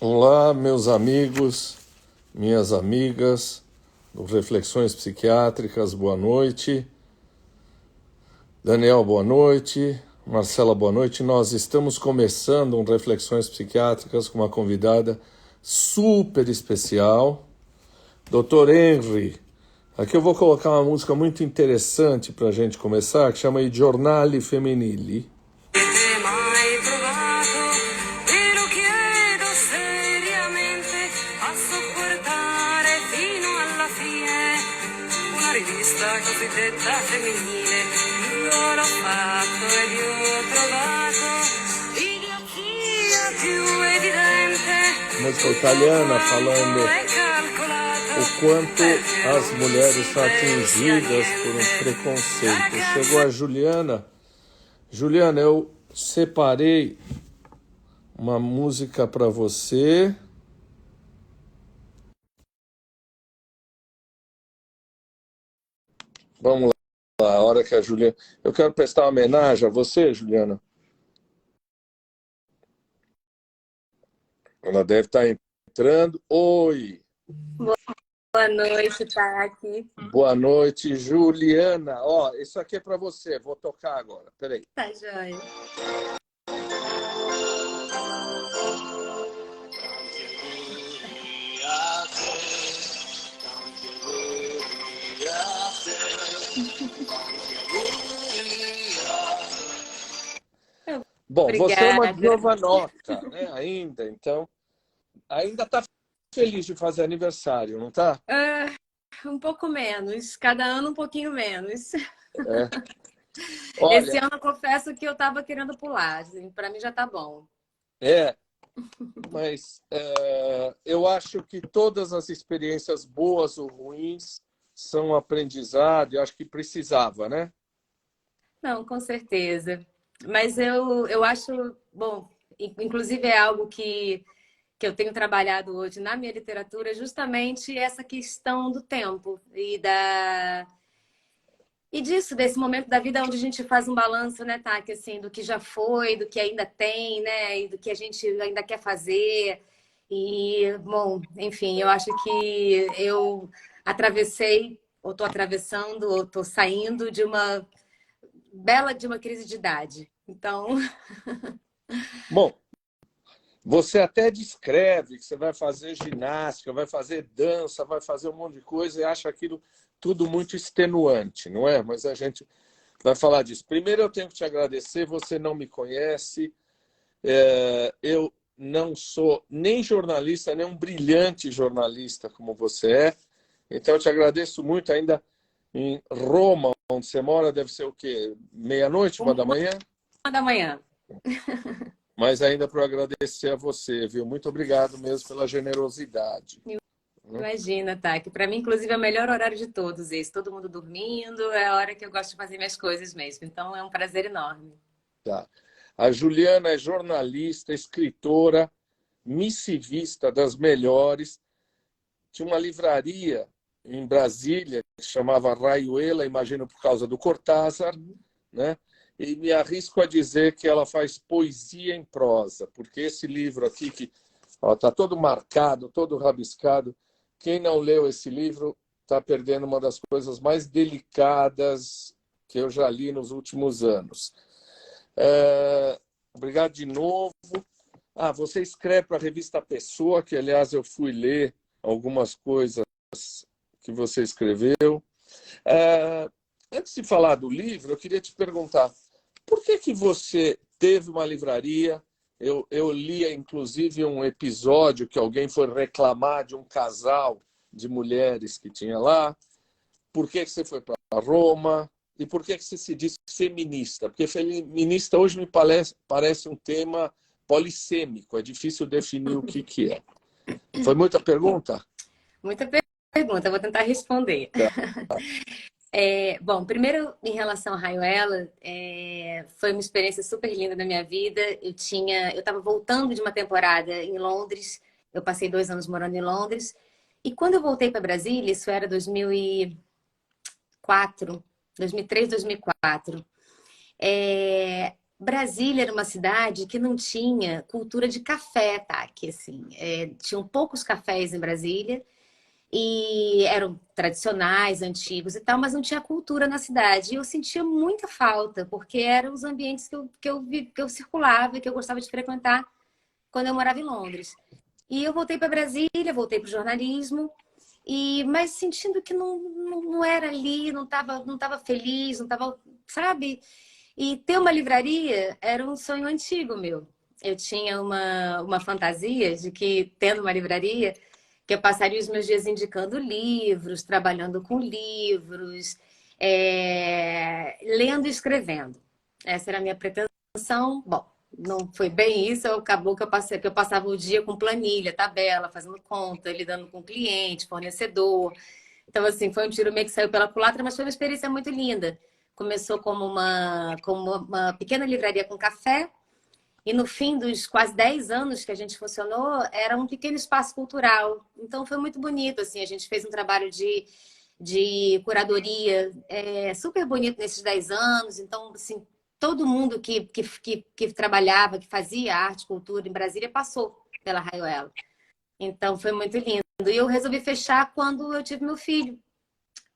Olá, meus amigos, minhas amigas do Reflexões Psiquiátricas, boa noite. Daniel, boa noite. Marcela, boa noite. Nós estamos começando um Reflexões Psiquiátricas com uma convidada super especial, Dr. Henry. Aqui eu vou colocar uma música muito interessante para a gente começar, que chama I Giornali Femminili. Cosiddetta femminile, io l'ho fatto ed io ho trovato l'idiozia più evidente. Música italiana falando o quanto as mulheres são atingidas por um preconceito. Chegou a Juliana. Juliana, eu separei uma música para você. Vamos lá, a hora que a Juliana... Eu quero prestar uma homenagem a você, Juliana. Ela deve estar entrando. Oi! Boa noite, Tati. Boa noite, Juliana. Ó, isso aqui é para você. Vou tocar agora. Peraí. Tá joia. Bom, Obrigada. você é uma giovanota, né, ainda, então, ainda está feliz de fazer aniversário, não está? Um pouco menos, cada ano um pouquinho menos. É. Olha, Esse ano eu confesso que eu estava querendo pular, assim, para mim já tá bom. Mas eu acho que todas as experiências boas ou ruins são um aprendizado, eu acho que precisava, né? Não, com certeza. Mas eu acho, bom, inclusive é algo que eu tenho trabalhado hoje na minha literatura, justamente essa questão do tempo e disso, desse momento da vida onde a gente faz um balanço, né, Taki, assim, do que já foi, do que ainda tem, né, e do que a gente ainda quer fazer. E, bom, enfim, eu acho que eu atravessei, ou estou atravessando, ou estou saindo de uma crise de idade. Então, Bom, você até descreve que você vai fazer ginástica, vai fazer dança, vai fazer um monte de coisa e acha aquilo tudo muito extenuante, não é? Mas a gente vai falar disso. Primeiro eu tenho que te agradecer, você não me conhece, eu não sou nem jornalista, nem um brilhante jornalista como você é, então eu te agradeço muito ainda em Roma, onde você mora, deve ser o quê? Meia-noite, 1 da manhã? 1 da manhã. Mas ainda para agradecer a você, viu? Muito obrigado mesmo pela generosidade. Imagina, tá? Que para mim, inclusive, é o melhor horário de todos esse. Todo mundo dormindo, é a hora que eu gosto de fazer minhas coisas mesmo. Então, é um prazer enorme. Tá. A Juliana é jornalista, escritora, missivista das melhores. Tinha uma livraria em Brasília que chamava Rayuela, imagino por causa do Cortázar, né? E me arrisco a dizer que ela faz poesia em prosa, porque esse livro aqui, que está todo marcado, todo rabiscado, quem não leu esse livro está perdendo uma das coisas mais delicadas que eu já li nos últimos anos. Obrigado de novo. Você escreve para a revista Pessoa, que, aliás, eu fui ler algumas coisas que você escreveu. Antes de falar do livro, eu queria te perguntar, por que você teve uma livraria? Eu li, inclusive, um episódio que alguém foi reclamar de um casal de mulheres que tinha lá. Por que você foi para Roma? E por que você se diz feminista? Porque feminista hoje me parece um tema polissêmico. É difícil definir o que é. Foi muita pergunta? Muita pergunta, eu vou tentar responder. Bom, primeiro, em relação a Rayuela, foi uma experiência super linda na minha vida. Eu estava voltando de uma temporada em Londres. Eu passei 2 anos morando em Londres. E quando eu voltei para Brasília, isso era 2004, 2003, 2004. Brasília era uma cidade que não tinha cultura de café, tá? Que, assim, tinham poucos cafés em Brasília e eram tradicionais, antigos e tal, mas não tinha cultura na cidade. E eu sentia muita falta, porque eram os ambientes que eu circulava e que eu gostava de frequentar quando eu morava em Londres. E eu voltei para Brasília, voltei para o jornalismo, mas sentindo que não era ali, não tava feliz, não estava, sabe? E ter uma livraria era um sonho antigo meu. Eu tinha uma fantasia de que, tendo uma livraria, que eu passaria os meus dias indicando livros, trabalhando com livros, lendo e escrevendo. Essa era a minha pretensão. Bom, não foi bem isso, acabou que eu passava o dia com planilha, tabela, fazendo conta, lidando com cliente, fornecedor. Então, assim, foi um tiro meio que saiu pela culatra, mas foi uma experiência muito linda. Começou como uma pequena livraria com café, e no fim dos quase 10 anos que a gente funcionou, era um pequeno espaço cultural. Então, foi muito bonito, assim, a gente fez um trabalho de curadoria super bonito nesses 10 anos. Então, assim, todo mundo que trabalhava, que fazia arte, cultura em Brasília, passou pela Raioela. Então, foi muito lindo. E eu resolvi fechar quando eu tive meu filho,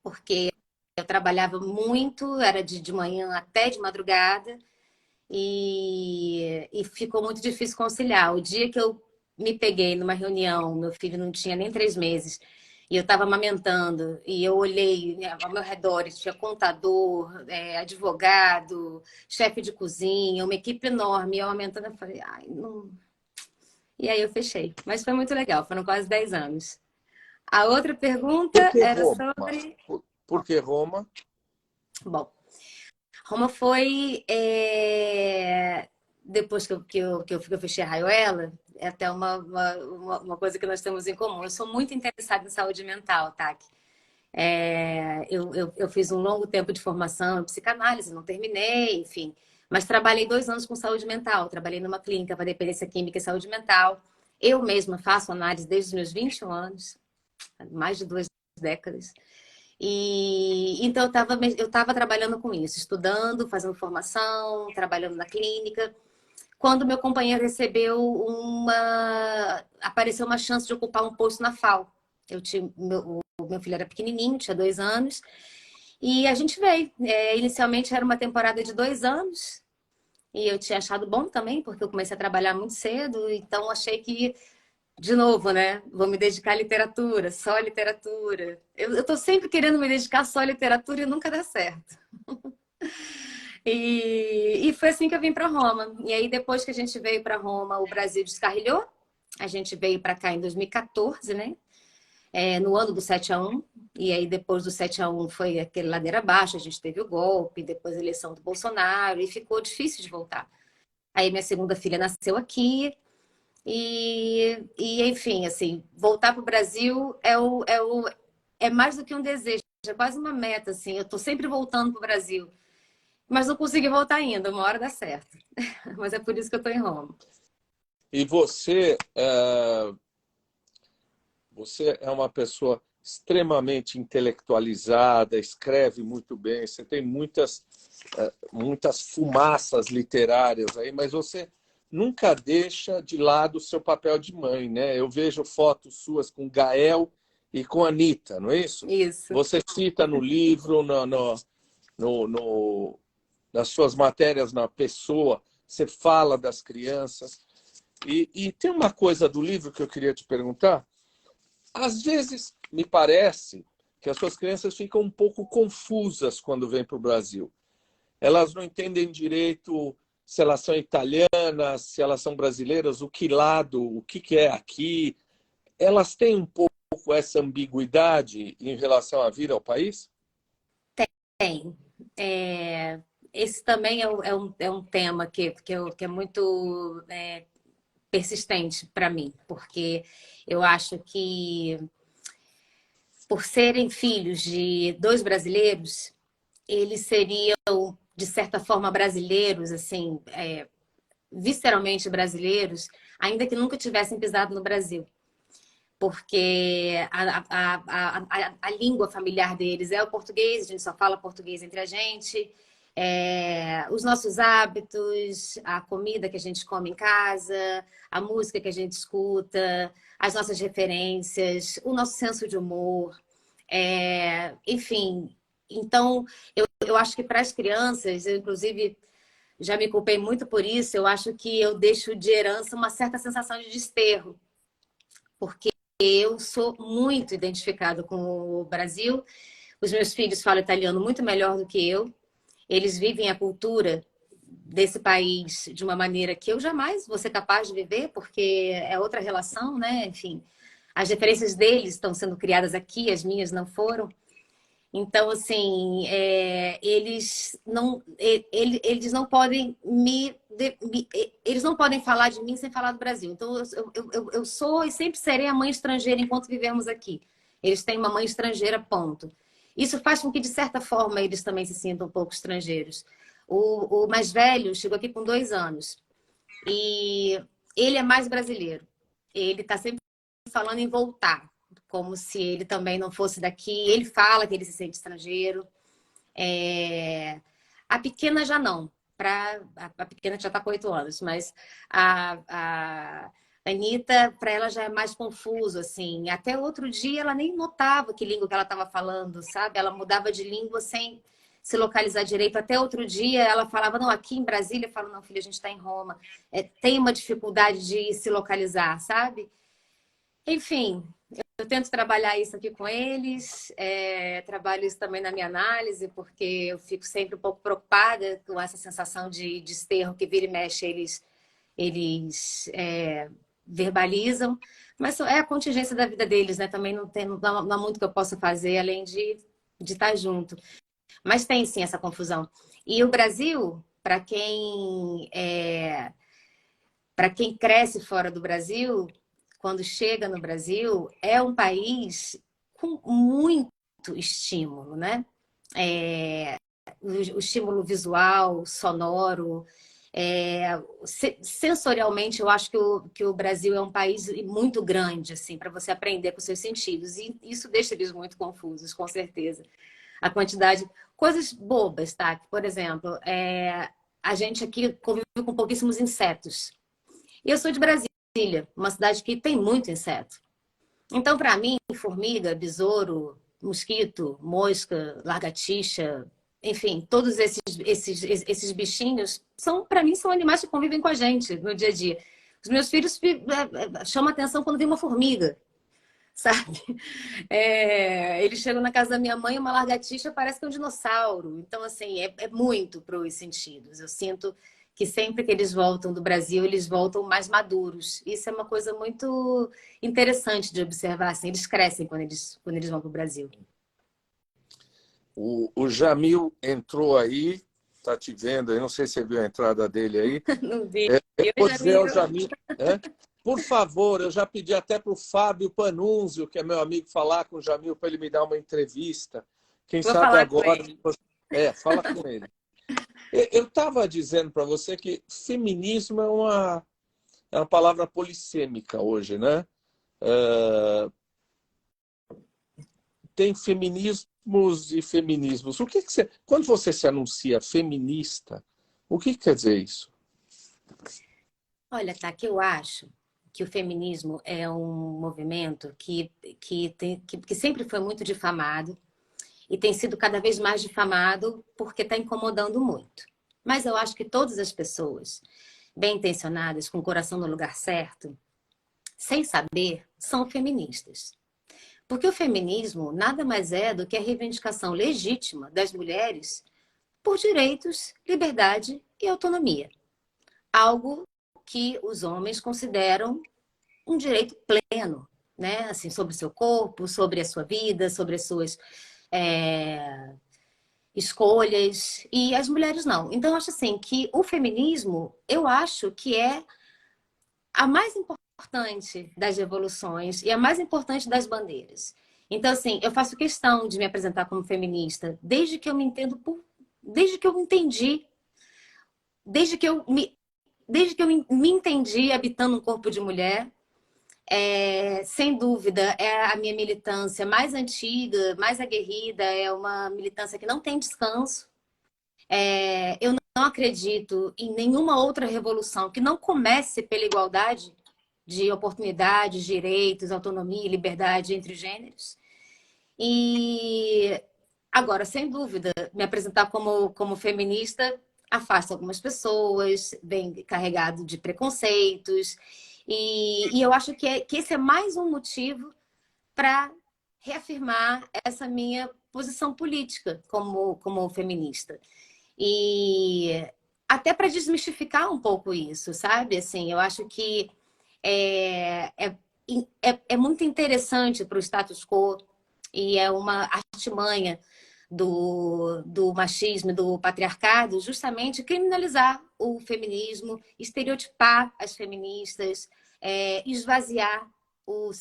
porque eu trabalhava muito, era de manhã até de madrugada, e ficou muito difícil conciliar. O dia que eu me peguei numa reunião, meu filho não tinha nem 3 meses, e eu estava amamentando, e eu olhei, né, ao meu redor, e tinha contador, advogado, chefe de cozinha, uma equipe enorme, e eu amamentando, eu falei, ai, não. E aí eu fechei. Mas foi muito legal, foram quase 10 anos. A outra pergunta Por que era Roma? sobre. Por que Roma? Bom, Roma foi. Depois que eu fechei a Raioela, é até uma coisa que nós temos em comum. Eu sou muito interessada em saúde mental, tá? Eu fiz um longo tempo de formação em psicanálise, não terminei, enfim. Mas trabalhei 2 anos com saúde mental. Trabalhei numa clínica para dependência química e saúde mental. Eu mesma faço análise desde os meus 21 anos, mais de 2 décadas. E então eu tava trabalhando com isso, estudando, fazendo formação, trabalhando na clínica. Quando meu companheiro apareceu uma chance de ocupar um posto na FAO. O meu filho era pequenininho, tinha 2 anos, e a gente veio. Inicialmente era uma temporada de 2 anos, e eu tinha achado bom também, porque eu comecei a trabalhar muito cedo, então achei que, de novo, né? Vou me dedicar à literatura, só à literatura. Eu tô sempre querendo me dedicar só à literatura e nunca dá certo. E foi assim que eu vim para Roma. E aí, depois que a gente veio para Roma, o Brasil descarrilhou. A gente veio para cá em 2014, né? No ano do 7-1. E aí, depois do 7-1, foi aquele ladeira abaixo. A gente teve o golpe, depois a eleição do Bolsonaro, e ficou difícil de voltar. Aí, minha segunda filha nasceu aqui. Enfim, assim, voltar para o Brasil é mais do que um desejo, é quase uma meta, assim. Eu estou sempre voltando para o Brasil, mas não consegui voltar ainda, uma hora dá certo. Mas é por isso que eu estou em Roma. E você é uma pessoa extremamente intelectualizada, escreve muito bem, você tem muitas fumaças literárias aí, mas você nunca deixa de lado o seu papel de mãe, né? Eu vejo fotos suas com Gael e com Anitta, não é isso? Isso. Você cita no livro, no, nas suas matérias na Pessoa, você fala das crianças. E tem uma coisa do livro que eu queria te perguntar. Às vezes, me parece que as suas crianças ficam um pouco confusas quando vêm para o Brasil. Elas não entendem direito se elas são italianas, se elas são brasileiras, o que lado, o que é aqui. Elas têm um pouco essa ambiguidade em relação à vir ao país? Tem. Esse também é um tema que é muito persistente para mim, porque eu acho que, por serem filhos de dois brasileiros, eles seriam, de certa forma, brasileiros, assim, visceralmente brasileiros, ainda que nunca tivessem pisado no Brasil. Porque a língua familiar deles é o português, a gente só fala português entre a gente. os nossos hábitos, a comida que a gente come em casa, a música que a gente escuta, as nossas referências, o nosso senso de humor, enfim. Então, eu acho que para as crianças, eu inclusive já me culpei muito por isso, eu acho que eu deixo de herança uma certa sensação de desterro, porque eu sou muito identificada com o Brasil. Os meus filhos falam italiano muito melhor do que eu. Eles vivem a cultura desse país de uma maneira que eu jamais vou ser capaz de viver, porque é outra relação, né? Enfim, as referências deles estão sendo criadas aqui, as minhas não foram. Então, assim, eles não podem eles não podem falar de mim sem falar do Brasil. Então, eu sou e sempre serei a mãe estrangeira enquanto vivemos aqui. Eles têm uma mãe estrangeira, ponto. Isso faz com que, de certa forma, eles também se sintam um pouco estrangeiros. O mais velho chegou aqui com 2 anos e ele é mais brasileiro. Ele está sempre falando em voltar, como se ele também não fosse daqui. Ele fala que ele se sente estrangeiro. A pequena já não. A pequena já está com 8 anos, mas a Anitta, para ela já é mais confuso, assim. Até outro dia ela nem notava que língua que ela estava falando, sabe? Ela mudava de língua sem se localizar direito. Até outro dia ela falava, não, aqui em Brasília, eu falo, não, filha, a gente está em Roma. Tem uma dificuldade de se localizar, sabe? Enfim, eu tento trabalhar isso aqui com eles, trabalho isso também na minha análise, porque eu fico sempre um pouco preocupada com essa sensação de desterro que vira e mexe, eles verbalizam, mas é a contingência da vida deles, né? Também não há muito que eu possa fazer além de estar junto. Mas tem sim essa confusão. E o Brasil, para quem cresce fora do Brasil, quando chega no Brasil, é um país com muito estímulo, né? O estímulo visual, sonoro, sensorialmente, eu acho que o Brasil é um país muito grande, assim, para você aprender com seus sentidos. E isso deixa eles muito confusos, com certeza. A quantidade... Coisas bobas, tá? Por exemplo, a gente aqui convive com pouquíssimos insetos. E eu sou de Brasília, uma cidade que tem muito inseto. Então, para mim, formiga, besouro, mosquito, mosca, lagartixa, enfim, todos esses bichinhos para mim, são animais que convivem com a gente no dia a dia. Os meus filhos chamam atenção quando vê uma formiga, sabe? Eles chegam na casa da minha mãe, uma lagartixa parece que é um dinossauro. Então, assim, é muito para os sentidos. Eu sinto que sempre que eles voltam do Brasil, eles voltam mais maduros. Isso é uma coisa muito interessante de observar. Assim, eles crescem quando eles vão para o Brasil. O Jamil entrou aí, está te vendo aí, não sei se você viu a entrada dele aí. Não vi. Eu vou dizer ao Jamil, por favor, eu já pedi até para o Fábio Panunzio, que é meu amigo, falar com o Jamil para ele me dar uma entrevista. Quem Vou sabe falar agora. com ele. Fala com ele. Eu estava dizendo para você que feminismo é uma palavra polissêmica hoje, né? Tem feminismos e feminismos. Quando você se anuncia feminista, o que quer dizer isso? Olha, tá, que eu acho que o feminismo é um movimento que sempre foi muito difamado e tem sido cada vez mais difamado porque está incomodando muito. Mas eu acho que todas as pessoas bem intencionadas, com o coração no lugar certo, sem saber, são feministas. Porque o feminismo nada mais é do que a reivindicação legítima das mulheres por direitos, liberdade e autonomia. Algo que os homens consideram um direito pleno, né? Assim, sobre o seu corpo, sobre a sua vida, sobre as suas escolhas. E as mulheres não. Então, eu acho assim que o feminismo, eu acho que é a mais importante das revoluções e a mais importante das bandeiras. Então, assim, eu faço questão de me apresentar como feminista desde que eu me entendo desde que eu entendi, desde que eu me entendi habitando um corpo de mulher. Sem dúvida, é a minha militância mais antiga, mais aguerrida, é uma militância que não tem descanso. Eu não acredito em nenhuma outra revolução que não comece pela igualdade de oportunidades, direitos, autonomia e liberdade entre gêneros. E agora, sem dúvida, me apresentar como feminista afasta algumas pessoas, vem carregado de preconceitos. E eu acho que esse é mais um motivo para reafirmar essa minha posição política como feminista. E até para desmistificar um pouco isso, sabe? Assim, eu acho que é, é, é muito interessante para o status quo e é uma artimanha do machismo, do patriarcado, justamente criminalizar o feminismo, estereotipar as feministas, esvaziar o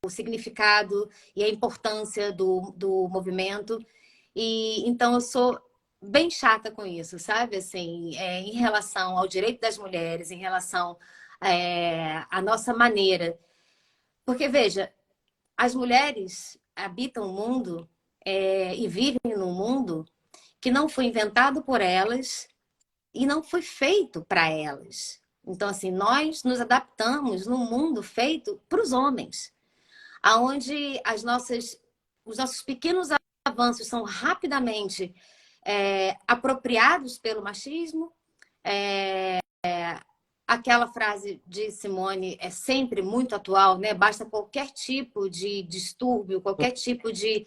significado e a importância do movimento. E então eu sou bem chata com isso, sabe? Assim, em relação ao direito das mulheres, em relação à nossa maneira. Porque, veja, as mulheres habitam o mundo e vivem num mundo que não foi inventado por elas e não foi feito para elas. Então, assim, nós nos adaptamos num mundo feito para os homens, aonde os nossos pequenos avanços são rapidamente apropriados pelo machismo. Aquela frase de Simone é sempre muito atual, né? Basta qualquer tipo de distúrbio, qualquer tipo de...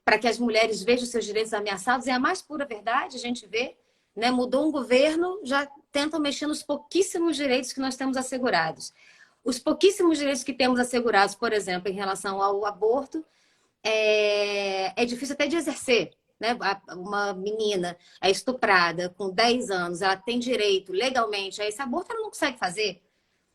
para que as mulheres vejam seus direitos ameaçados. É a mais pura verdade, a gente vê. Né? Mudou um governo, já tentam mexer nos pouquíssimos direitos que nós temos assegurados. Os pouquíssimos direitos que temos assegurados, por exemplo, em relação ao aborto, é difícil até de exercer. Né? Uma menina é estuprada com 10 anos, ela tem direito legalmente a esse aborto, ela não consegue fazer.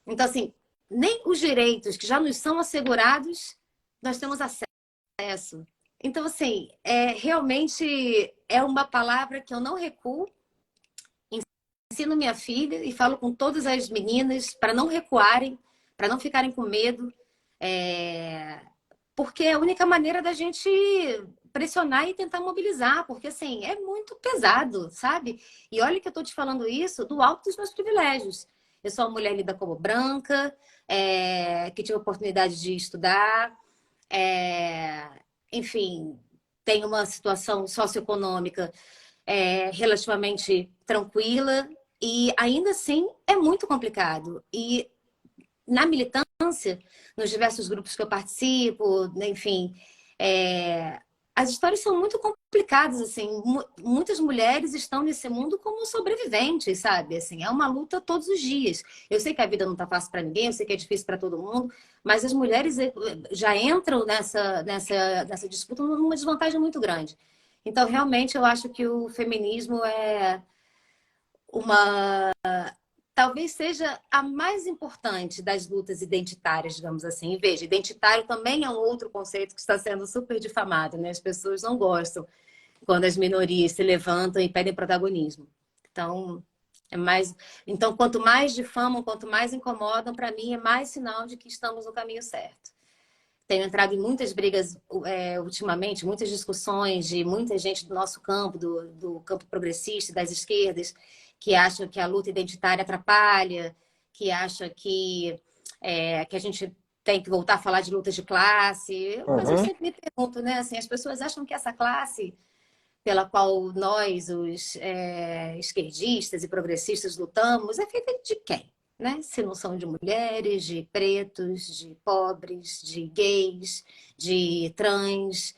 Então, assim, nem os direitos que já nos são assegurados, nós temos acesso. Então, assim, realmente é uma palavra que eu não recuo. Ensino minha filha e falo com todas as meninas para não recuarem, para não ficarem com medo, porque é a única maneira da gente pressionar e tentar mobilizar, porque assim, é muito pesado, sabe? E olha que eu tô te falando isso do alto dos meus privilégios. Eu sou uma mulher lida como branca, que tive a oportunidade de estudar, enfim, tenho uma situação socioeconômica relativamente tranquila e ainda assim é muito complicado. E na militância, nos diversos grupos que eu participo, enfim, as histórias são muito complicadas, assim, muitas mulheres estão nesse mundo como sobreviventes, sabe? Assim, é uma luta todos os dias. Eu sei que a vida não está fácil para ninguém, eu sei que é difícil para todo mundo, mas as mulheres já entram nessa disputa numa desvantagem muito grande. Então, realmente, eu acho que o feminismo é uma... talvez seja a mais importante das lutas identitárias, digamos assim. E veja, identitário também é um outro conceito que está sendo super difamado, né? As pessoas não gostam quando as minorias se levantam e pedem protagonismo. Então, então quanto mais difamam, quanto mais incomodam, para mim é mais sinal de que estamos no caminho certo. Tenho entrado em muitas brigas ultimamente, muitas discussões de muita gente do nosso campo, do campo progressista, das esquerdas, que acham que a luta identitária atrapalha, que acha que a gente tem que voltar a falar de lutas de classe. Mas eu Uhum. sempre me pergunto, né? Assim, as pessoas acham que essa classe pela qual nós, os esquerdistas e progressistas, lutamos, é feita de quem? Né? Se não são de mulheres, de pretos, de pobres, de gays, de trans,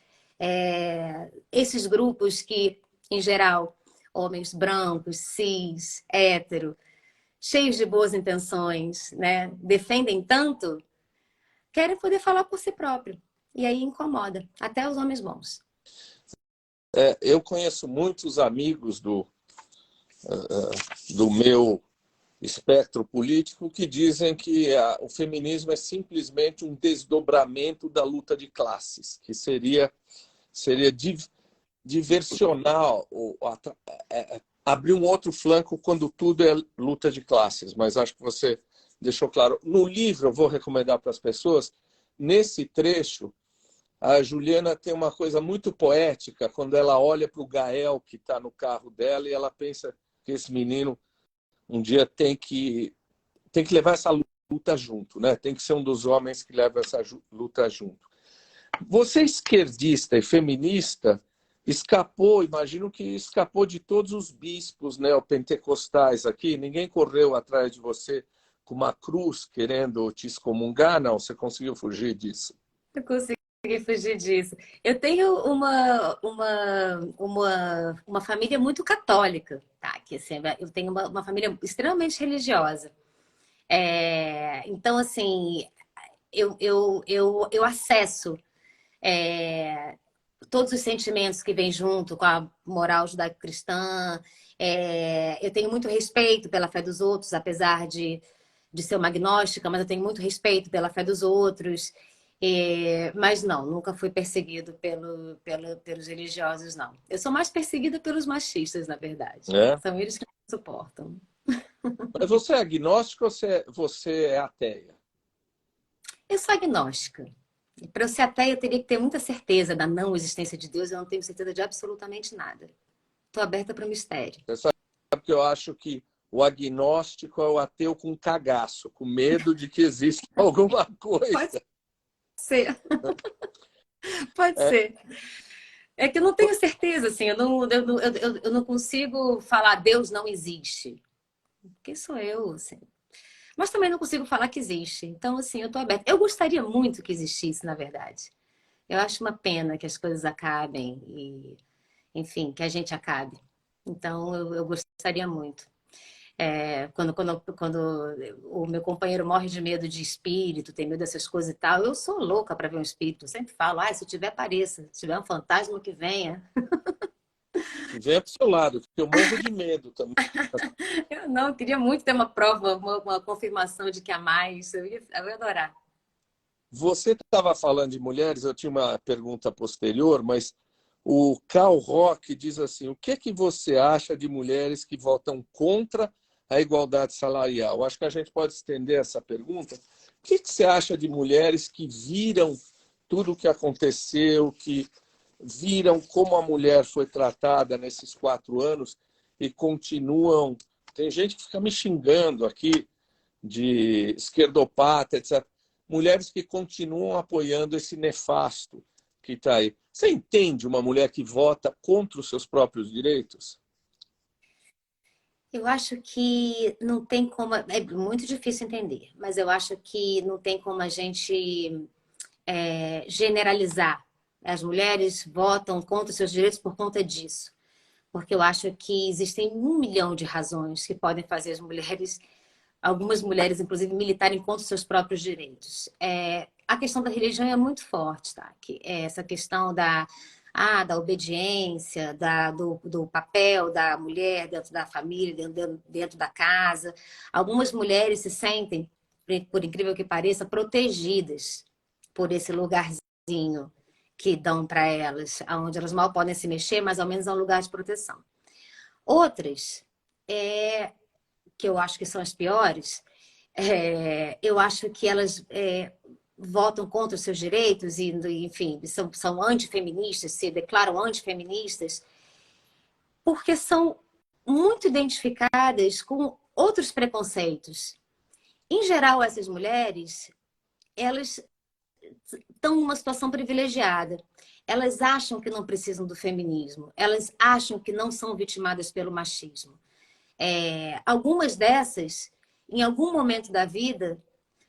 esses grupos que, em geral, homens brancos, cis, hétero, cheios de boas intenções, né? Defendem tanto, querem poder falar por si próprio. E aí incomoda, até os homens bons. Eu conheço muitos amigos do meu espectro político que dizem que o feminismo é simplesmente um desdobramento da luta de classes, que seria diversional, abrir um outro flanco quando tudo é luta de classes. Mas acho que você deixou claro. No livro, eu vou recomendar para as pessoas, nesse trecho, A Juliana tem uma coisa muito poética quando ela olha para o Gael que está no carro dela e ela pensa que esse menino um dia tem que levar essa luta junto, né? Tem que ser um dos homens que leva essa luta junto. Você, esquerdista e feminista, escapou, imagino que escapou de todos os bispos neopentecostais aqui. Ninguém correu atrás de você com uma cruz querendo te excomungar, não? Você conseguiu fugir disso? Eu consegui fugir disso. Eu tenho uma família muito católica, tá? Que, assim, eu tenho uma família extremamente religiosa. Então, assim, eu acesso todos os sentimentos que vêm junto com a moral judaico-cristã. Eu tenho muito respeito pela fé dos outros, apesar de ser uma agnóstica, mas eu tenho muito respeito pela fé dos outros. Mas não, nunca fui perseguido pelos religiosos, não. Eu sou mais perseguida pelos machistas, na verdade. É? São eles que me suportam. Mas você é agnóstico ou você é ateia? Eu sou agnóstica. Para eu ser ateia, eu teria que ter muita certeza da não existência de Deus. Eu não tenho certeza de absolutamente nada. Estou aberta para o mistério. Você sabe que eu acho que o agnóstico é o ateu com cagaço, com medo de que exista alguma coisa. Pode ser. Pode É, ser. É que eu não tenho certeza, assim. Eu não consigo falar Deus não existe. Quem sou eu, assim? Mas também não consigo falar que existe. Então, assim, eu estou aberta. Eu gostaria muito que existisse, na verdade. Eu acho uma pena que as coisas acabem e, enfim, que a gente acabe. Então, eu gostaria muito. Quando o meu companheiro morre de medo de espírito, tem medo dessas coisas e tal, eu sou louca para ver um espírito. Eu sempre falo, se tiver, apareça. Se tiver um fantasma, que venha. que venha para o seu lado, porque eu morro de medo também. Eu não, queria muito ter uma prova, uma confirmação de que há mais. Eu ia adorar. Você estava falando de mulheres, eu tinha uma pergunta posterior, mas o Karl Rock diz assim: o que é que você acha de mulheres que votam contra a igualdade salarial? Acho que a gente pode estender essa pergunta. O que você acha de mulheres que viram tudo o que aconteceu, que viram como a mulher foi tratada nesses 4 anos e continuam... Tem gente que fica me xingando aqui de esquerdopata, etc. Mulheres que continuam apoiando esse nefasto que está aí. Você entende uma mulher que vota contra os seus próprios direitos? Eu acho que não tem como. É muito difícil entender, mas eu acho que não tem como a gente generalizar. As mulheres votam contra os seus direitos por conta disso. Porque eu acho que existem 1 milhão de razões que podem fazer as mulheres, algumas mulheres, inclusive, militarem contra os seus próprios direitos. A questão da religião é muito forte, tá? Essa questão da obediência, do papel da mulher dentro da família, dentro da casa. Algumas mulheres se sentem, por incrível que pareça, protegidas por esse lugarzinho que dão para elas, onde elas mal podem se mexer, mas ao menos é um lugar de proteção. Outras, que eu acho que são as piores, eu acho que elas votam contra os seus direitos e, enfim, são antifeministas, se declaram antifeministas, porque são muito identificadas com outros preconceitos. Em geral, essas mulheres, elas estão numa situação privilegiada. Elas acham que não precisam do feminismo. Elas acham que não são vitimadas pelo machismo. Algumas dessas, em algum momento da vida,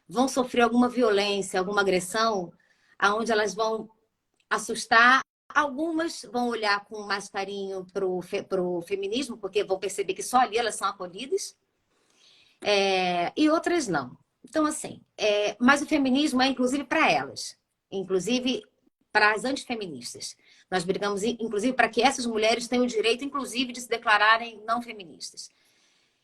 vão sofrer alguma violência, alguma agressão, aonde elas vão assustar. Algumas vão olhar com mais carinho para o feminismo, porque vão perceber que só ali elas são acolhidas. E outras não. Então, assim, mas o feminismo é inclusive para elas, inclusive para as antifeministas. Nós brigamos, inclusive, para que essas mulheres tenham o direito, inclusive, de se declararem não feministas.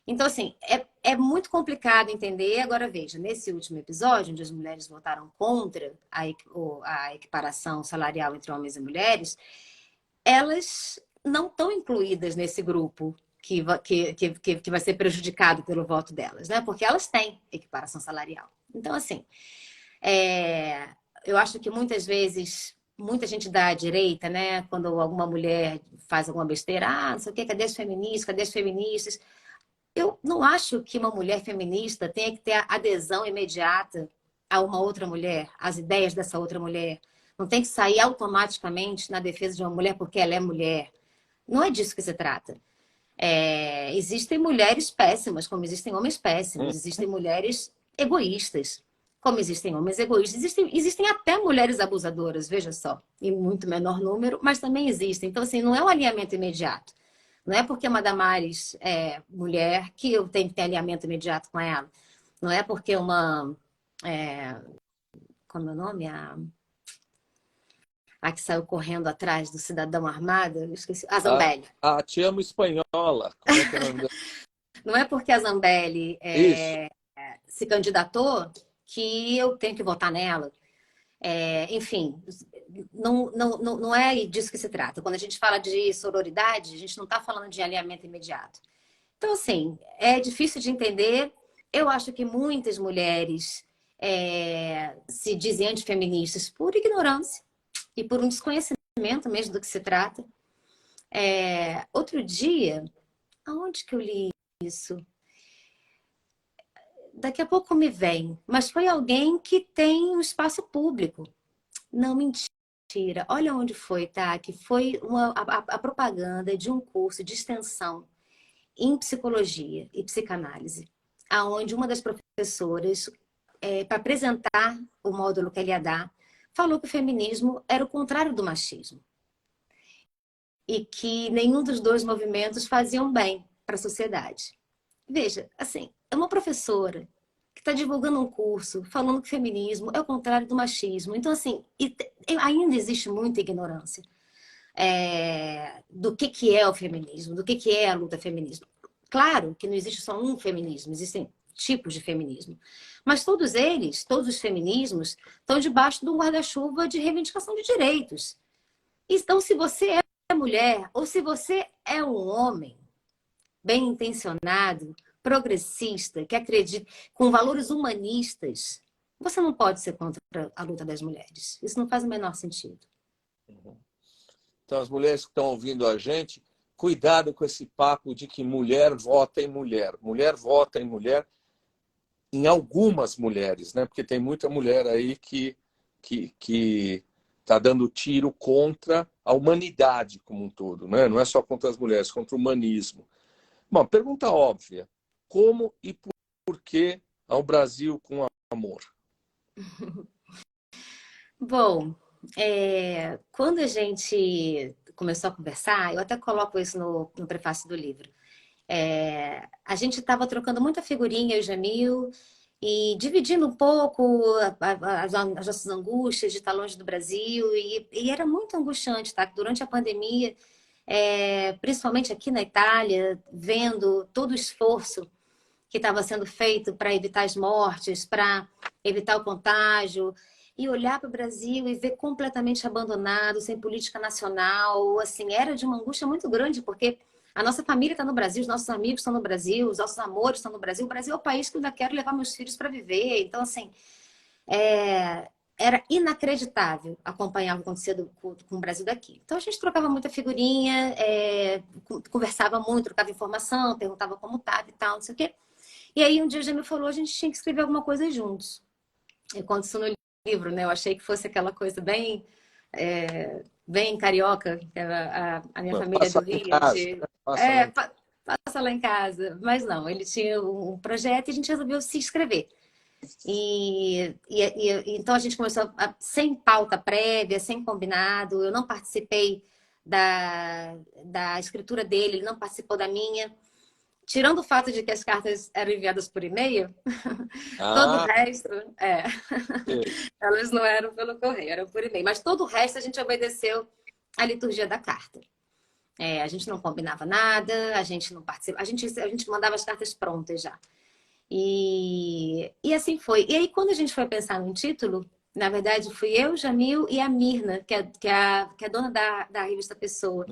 Então, assim, é muito complicado entender. Agora, veja, nesse último episódio, onde as mulheres votaram contra a equiparação salarial entre homens e mulheres, elas não estão incluídas nesse grupo que vai ser prejudicado pelo voto delas, né? Porque elas têm equiparação salarial. Então, assim, eu acho que muitas vezes muita gente da direita, né? Quando alguma mulher faz alguma besteira, não sei o quê, cadê as feministas, cadê as feministas? Eu não acho que uma mulher feminista tenha que ter a adesão imediata a uma outra mulher, às ideias dessa outra mulher. Não tem que sair automaticamente na defesa de uma mulher porque ela é mulher. Não é disso que se trata. Existem mulheres péssimas, como existem homens péssimos. Existem mulheres egoístas, como existem homens egoístas. Existem até mulheres abusadoras, veja só, em muito menor número, mas também existem. Então, assim, não é um alinhamento imediato. Não é porque uma Damares é mulher que eu tenho que ter alinhamento imediato com ela. Não é porque uma... como é o nome? A que saiu correndo atrás do cidadão armado, eu esqueci. A Zambelli. Te amo espanhola. Como é que é o nome dela? Não é porque a Zambelli Isso. se candidatou que eu tenho que votar nela. Enfim, não é disso que se trata. Quando a gente fala de sororidade, a gente não está falando de alinhamento imediato. Então, assim, é difícil de entender. Eu acho que muitas mulheres se dizem antifeministas por ignorância e por um desconhecimento mesmo do que se trata. Outro dia, aonde que eu li isso? Daqui a pouco me vem, mas foi alguém que tem um espaço público. Não, mentira. Olha onde foi, tá? Que foi a propaganda de um curso de extensão em psicologia e psicanálise, aonde uma das professoras, para apresentar o módulo que ele ia dar, falou que o feminismo era o contrário do machismo e que nenhum dos dois movimentos faziam bem para a sociedade. Veja, assim, é uma professora que está divulgando um curso falando que o feminismo é o contrário do machismo. Então, assim, ainda existe muita ignorância do que é o feminismo, do que é a luta feminista. Claro que não existe só um feminismo, existem tipos de feminismo. Mas todos eles, todos os feminismos, estão debaixo de um guarda-chuva de reivindicação de direitos. Então, se você é mulher ou se você é um homem bem intencionado, progressista, que acredita, com valores humanistas, você não pode ser contra a luta das mulheres. Isso não faz o menor sentido. Então, as mulheres que estão ouvindo a gente, cuidado com esse papo de que mulher vota em mulher. Mulher vota em mulher, em algumas mulheres, né? Porque tem muita mulher aí que está dando tiro contra a humanidade como um todo, né? Não é só contra as mulheres, contra o humanismo. Bom, pergunta óbvia. Como e por que ao Brasil com amor? Bom, quando a gente começou a conversar, eu até coloco isso no prefácio do livro. A gente estava trocando muita figurinha, eu e Jamil, e dividindo um pouco as nossas angústias de estar longe do Brasil, e era muito angustiante, tá? Durante a pandemia, principalmente aqui na Itália, vendo todo o esforço que estava sendo feito para evitar as mortes, para evitar o contágio, e olhar para o Brasil e ver completamente abandonado, sem política nacional, assim, era de uma angústia muito grande, porque a nossa família está no Brasil, os nossos amigos estão no Brasil, os nossos amores estão no Brasil. O Brasil é o país que eu ainda quero levar meus filhos para viver. Então, assim, era inacreditável acompanhar o que acontecia com o Brasil daqui. Então, a gente trocava muita figurinha, conversava muito, trocava informação, perguntava como estava e tal, não sei o quê. E aí, um dia, já me falou, a gente tinha que escrever alguma coisa juntos. Eu conto isso no livro, né? Eu achei que fosse aquela coisa bem carioca, que a minha família é Passa do lá em Rio. casa. Passa lá em casa. Passa lá em casa. Mas não, ele tinha um projeto e a gente resolveu se inscrever. Então a gente começou sem pauta prévia, sem combinado. Eu não participei da escritura dele, ele não participou da minha. Tirando o fato de que as cartas eram enviadas por e-mail, todo o Ah, resto, sei. elas não eram pelo correio, eram por e-mail. Mas todo o resto a gente obedeceu à liturgia da carta. A gente não combinava nada, a gente não participava, a gente mandava as cartas prontas já. E assim foi. E aí, quando a gente foi pensar no título, na verdade, fui eu, Jamil e a Mirna, que é dona da revista Pessoa.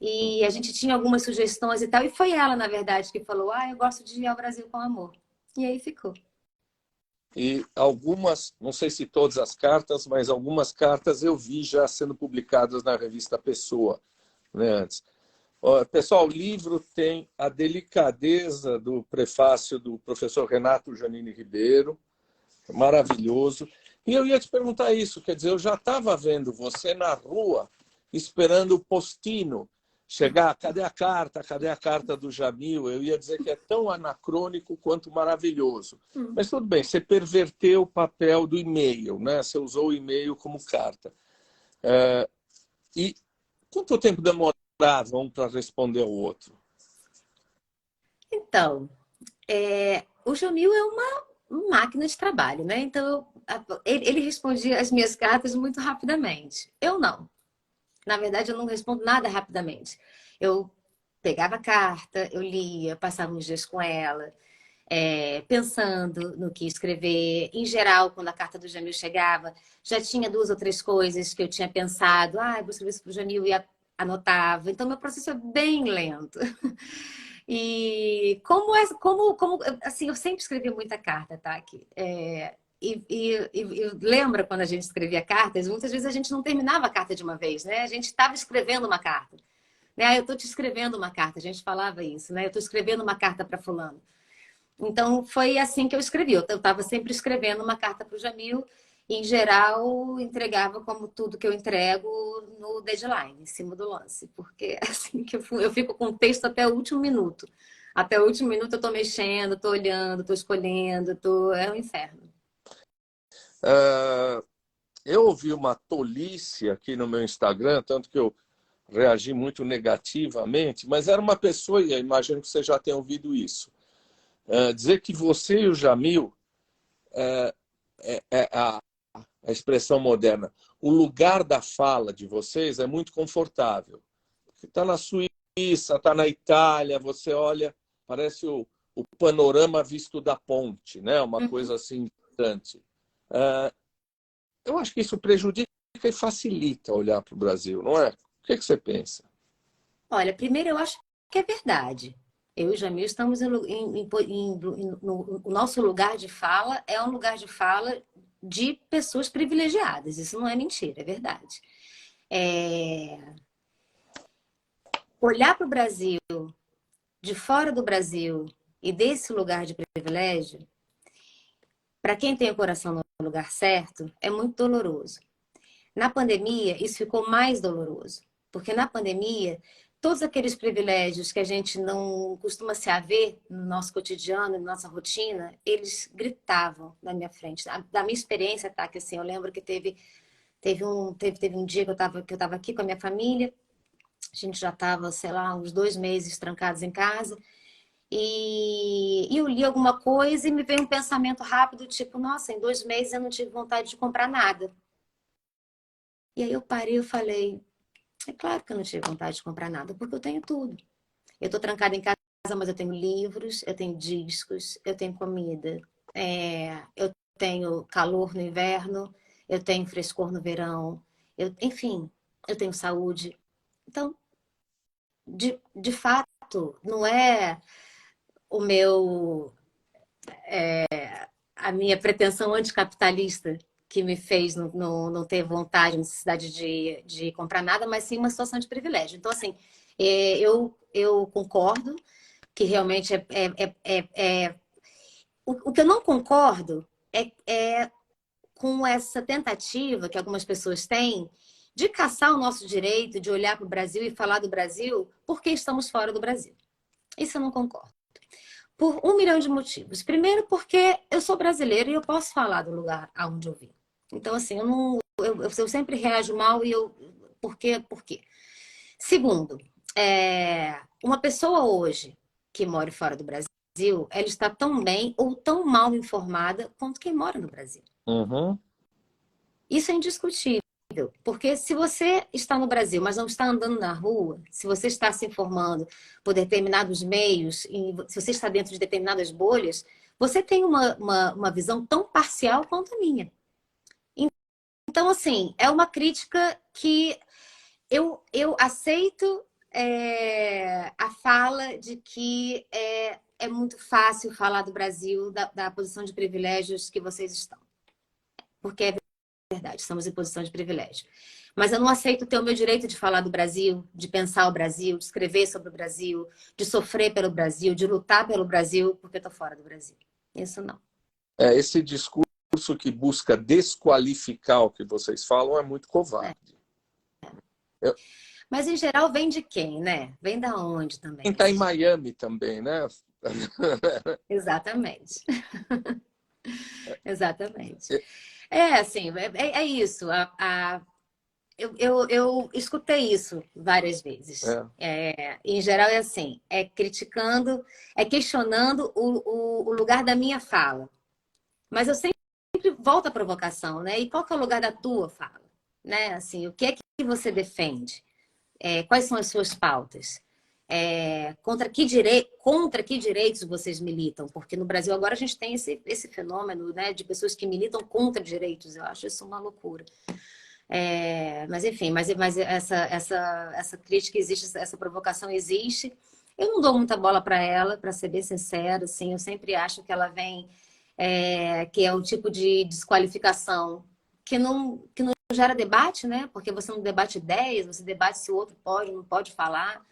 E a gente tinha algumas sugestões e tal. E foi ela, na verdade, que falou: eu gosto de ir ao Brasil com amor. E aí ficou. e algumas, não sei se todas as cartas, mas algumas cartas eu vi já sendo publicadas na revista Pessoa, né, antes. Pessoal, o livro tem a delicadeza do prefácio do professor Renato Janine Ribeiro, maravilhoso. E eu ia te perguntar isso, quer dizer, eu já estava vendo você na rua, esperando o postino chegar. Cadê a carta? Cadê a carta do Jamil? Eu ia dizer que é tão anacrônico quanto maravilhoso. Mas tudo bem, você perverteu o papel do e-mail, né? Você usou o e-mail como carta. E quanto tempo demorava um para responder ao outro? Então, o Jamil é uma máquina de trabalho, né? Então, ele respondia as minhas cartas muito rapidamente. Eu não. Na verdade, eu não respondo nada rapidamente. Eu pegava a carta, eu lia, passava uns dias com ela, pensando no que escrever. Em geral, quando a carta do Jamil chegava, já tinha duas ou três coisas que eu tinha pensado. Ah, eu vou escrever isso para o Jamil e anotava. Então, meu processo é bem lento. E assim, eu sempre escrevi muita carta, tá? Aqui. E lembra quando a gente escrevia cartas? Muitas vezes a gente não terminava a carta de uma vez, né? A gente estava escrevendo uma carta. Né? Ah, eu estou te escrevendo uma carta. A gente falava isso, né? Eu estou escrevendo uma carta para fulano. Então, foi assim que eu escrevi. Eu estava sempre escrevendo uma carta para o Jamil. Em geral, entregava como tudo que eu entrego no deadline, em cima do lance. Porque é assim que eu fico com o texto até o último minuto. Até o último minuto eu estou mexendo, estou olhando, estou escolhendo, é um inferno. Eu ouvi uma tolice aqui no meu Instagram, tanto que eu reagi muito negativamente, mas era uma pessoa, e eu imagino que você já tenha ouvido isso, dizer que você e o Jamil, a expressão moderna, o lugar da fala de vocês é muito confortável. Está na Suíça, está na Itália, você olha, parece o panorama visto da ponte, né? Uma coisa assim distante. Eu acho que isso prejudica e facilita olhar para o Brasil, não é? O que você pensa? Olha, primeiro eu acho que é verdade. Eu e o Jamil estamos no o nosso lugar de fala é um lugar de fala de pessoas privilegiadas. Isso não é mentira, é verdade. Olhar para o Brasil, de fora do Brasil e desse lugar de privilégio, para quem tem o coração no lugar certo, é muito doloroso. Na pandemia, isso ficou mais doloroso, porque na pandemia, todos aqueles privilégios que a gente não costuma se haver no nosso cotidiano, na nossa rotina, eles gritavam na minha frente. Da minha experiência, tá? Que assim, eu lembro que teve um dia que eu tava aqui com a minha família, a gente já estava, sei lá, uns 2 meses trancados em casa, e eu li alguma coisa e me veio um pensamento rápido, tipo, nossa, em 2 meses eu não tive vontade de comprar nada. E aí eu parei e falei, é claro que eu não tive vontade de comprar nada, porque eu tenho tudo. Eu tô trancada em casa, mas eu tenho livros, eu tenho discos, eu tenho comida, eu tenho calor no inverno, eu tenho frescor no verão, enfim, eu tenho saúde. Então, de fato, não é o meu a minha pretensão anticapitalista que me fez não ter vontade, necessidade de comprar nada, mas sim uma situação de privilégio. Então, assim, eu concordo que realmente o que eu não concordo é com essa tentativa que algumas pessoas têm de caçar o nosso direito de olhar para o Brasil e falar do Brasil porque estamos fora do Brasil. Isso eu não concordo. Por 1 milhão de motivos. Primeiro, porque eu sou brasileira e eu posso falar do lugar aonde eu vim. Então, assim, eu sempre reajo mal e eu. Por quê? Por quê? Segundo, uma pessoa hoje que mora fora do Brasil, ela está tão bem ou tão mal informada quanto quem mora no Brasil. Uhum. Isso é indiscutível. Porque se você está no Brasil, mas não está andando na rua, se você está se informando por determinados meios, e se você está dentro de determinadas bolhas, você tem uma visão tão parcial quanto a minha. Então, assim, é uma crítica que eu aceito a fala de que é muito fácil falar do Brasil, da posição de privilégios que vocês estão. Porque é verdade, estamos em posição de privilégio. Mas eu não aceito ter o meu direito de falar do Brasil, de pensar o Brasil, de escrever sobre o Brasil, de sofrer pelo Brasil, de lutar pelo Brasil, porque eu estou fora do Brasil. Isso não. Esse discurso que busca desqualificar o que vocês falam é muito covarde. Eu... Mas, em geral, vem de quem, né? Vem da onde também? Quem está em Miami também, né? Exatamente. Exatamente. Assim, é isso. Eu escutei isso várias vezes. Em geral é assim, é criticando, é questionando o lugar da minha fala. Mas eu sempre volto à provocação, né? E qual que é o lugar da tua fala? Né? Assim, o que é que você defende? Quais são as suas pautas? Contra que direitos vocês militam? Porque no Brasil agora a gente tem esse fenômeno, né, de pessoas que militam contra direitos. Eu acho isso uma loucura. Mas enfim, mas essa crítica existe, essa provocação existe. Eu não dou muita bola para ela, para ser bem sincera. Assim, eu sempre acho que ela vem, que é um tipo de desqualificação que não gera debate, né? Porque você não debate ideias, você debate se o outro pode ou não pode falar.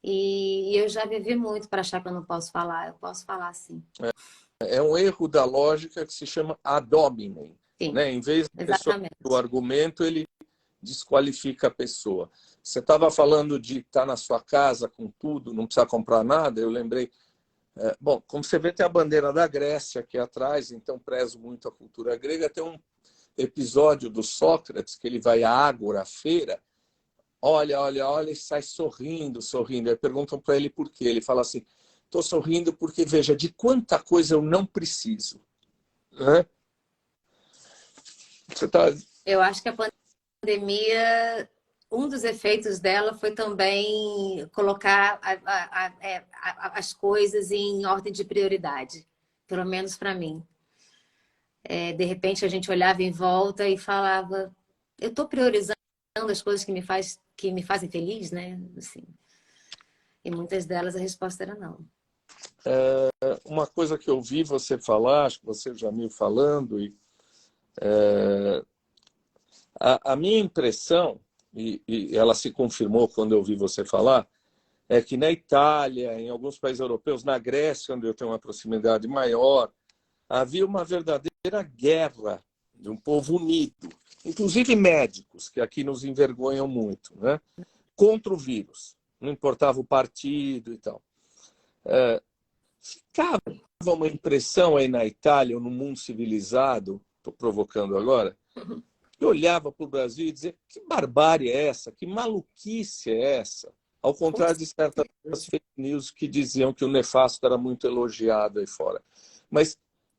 E eu já vivi muito para achar que eu não posso falar. Eu posso falar, sim. É um erro da lógica que se chama ad hominem. Né? Em vez do argumento, ele desqualifica a pessoa. Você estava falando de estar na sua casa com tudo, não precisa comprar nada. Eu lembrei... bom, como você vê, tem a bandeira da Grécia aqui atrás, então prezo muito a cultura grega. Tem um episódio do Sócrates, que ele vai à Ágora, à feira, olha, e sai sorrindo. Aí perguntam para ele por quê. Ele fala assim, estou sorrindo porque, veja, de quanta coisa eu não preciso. Né? Eu acho que a pandemia, um dos efeitos dela foi também colocar as coisas em ordem de prioridade, pelo menos para mim. De repente a gente olhava em volta e falava, eu estou priorizando as coisas que me fazem feliz, né? Assim, e muitas delas a resposta era não. Uma coisa que eu ouvi você falar, acho que você já me falando, a minha impressão, e ela se confirmou quando eu ouvi você falar, é que na Itália, em alguns países europeus, na Grécia, onde eu tenho uma proximidade maior, havia uma verdadeira guerra de um povo unido, inclusive médicos, que aqui nos envergonham muito, né? Contra o vírus. Não importava o partido e tal. Ficava uma impressão aí na Itália, ou no mundo civilizado, estou provocando agora, que olhava para o Brasil e dizia, que barbárie é essa? Que maluquice é essa? Ao contrário de certas fake news que diziam que o nefasto era muito elogiado aí fora. Mas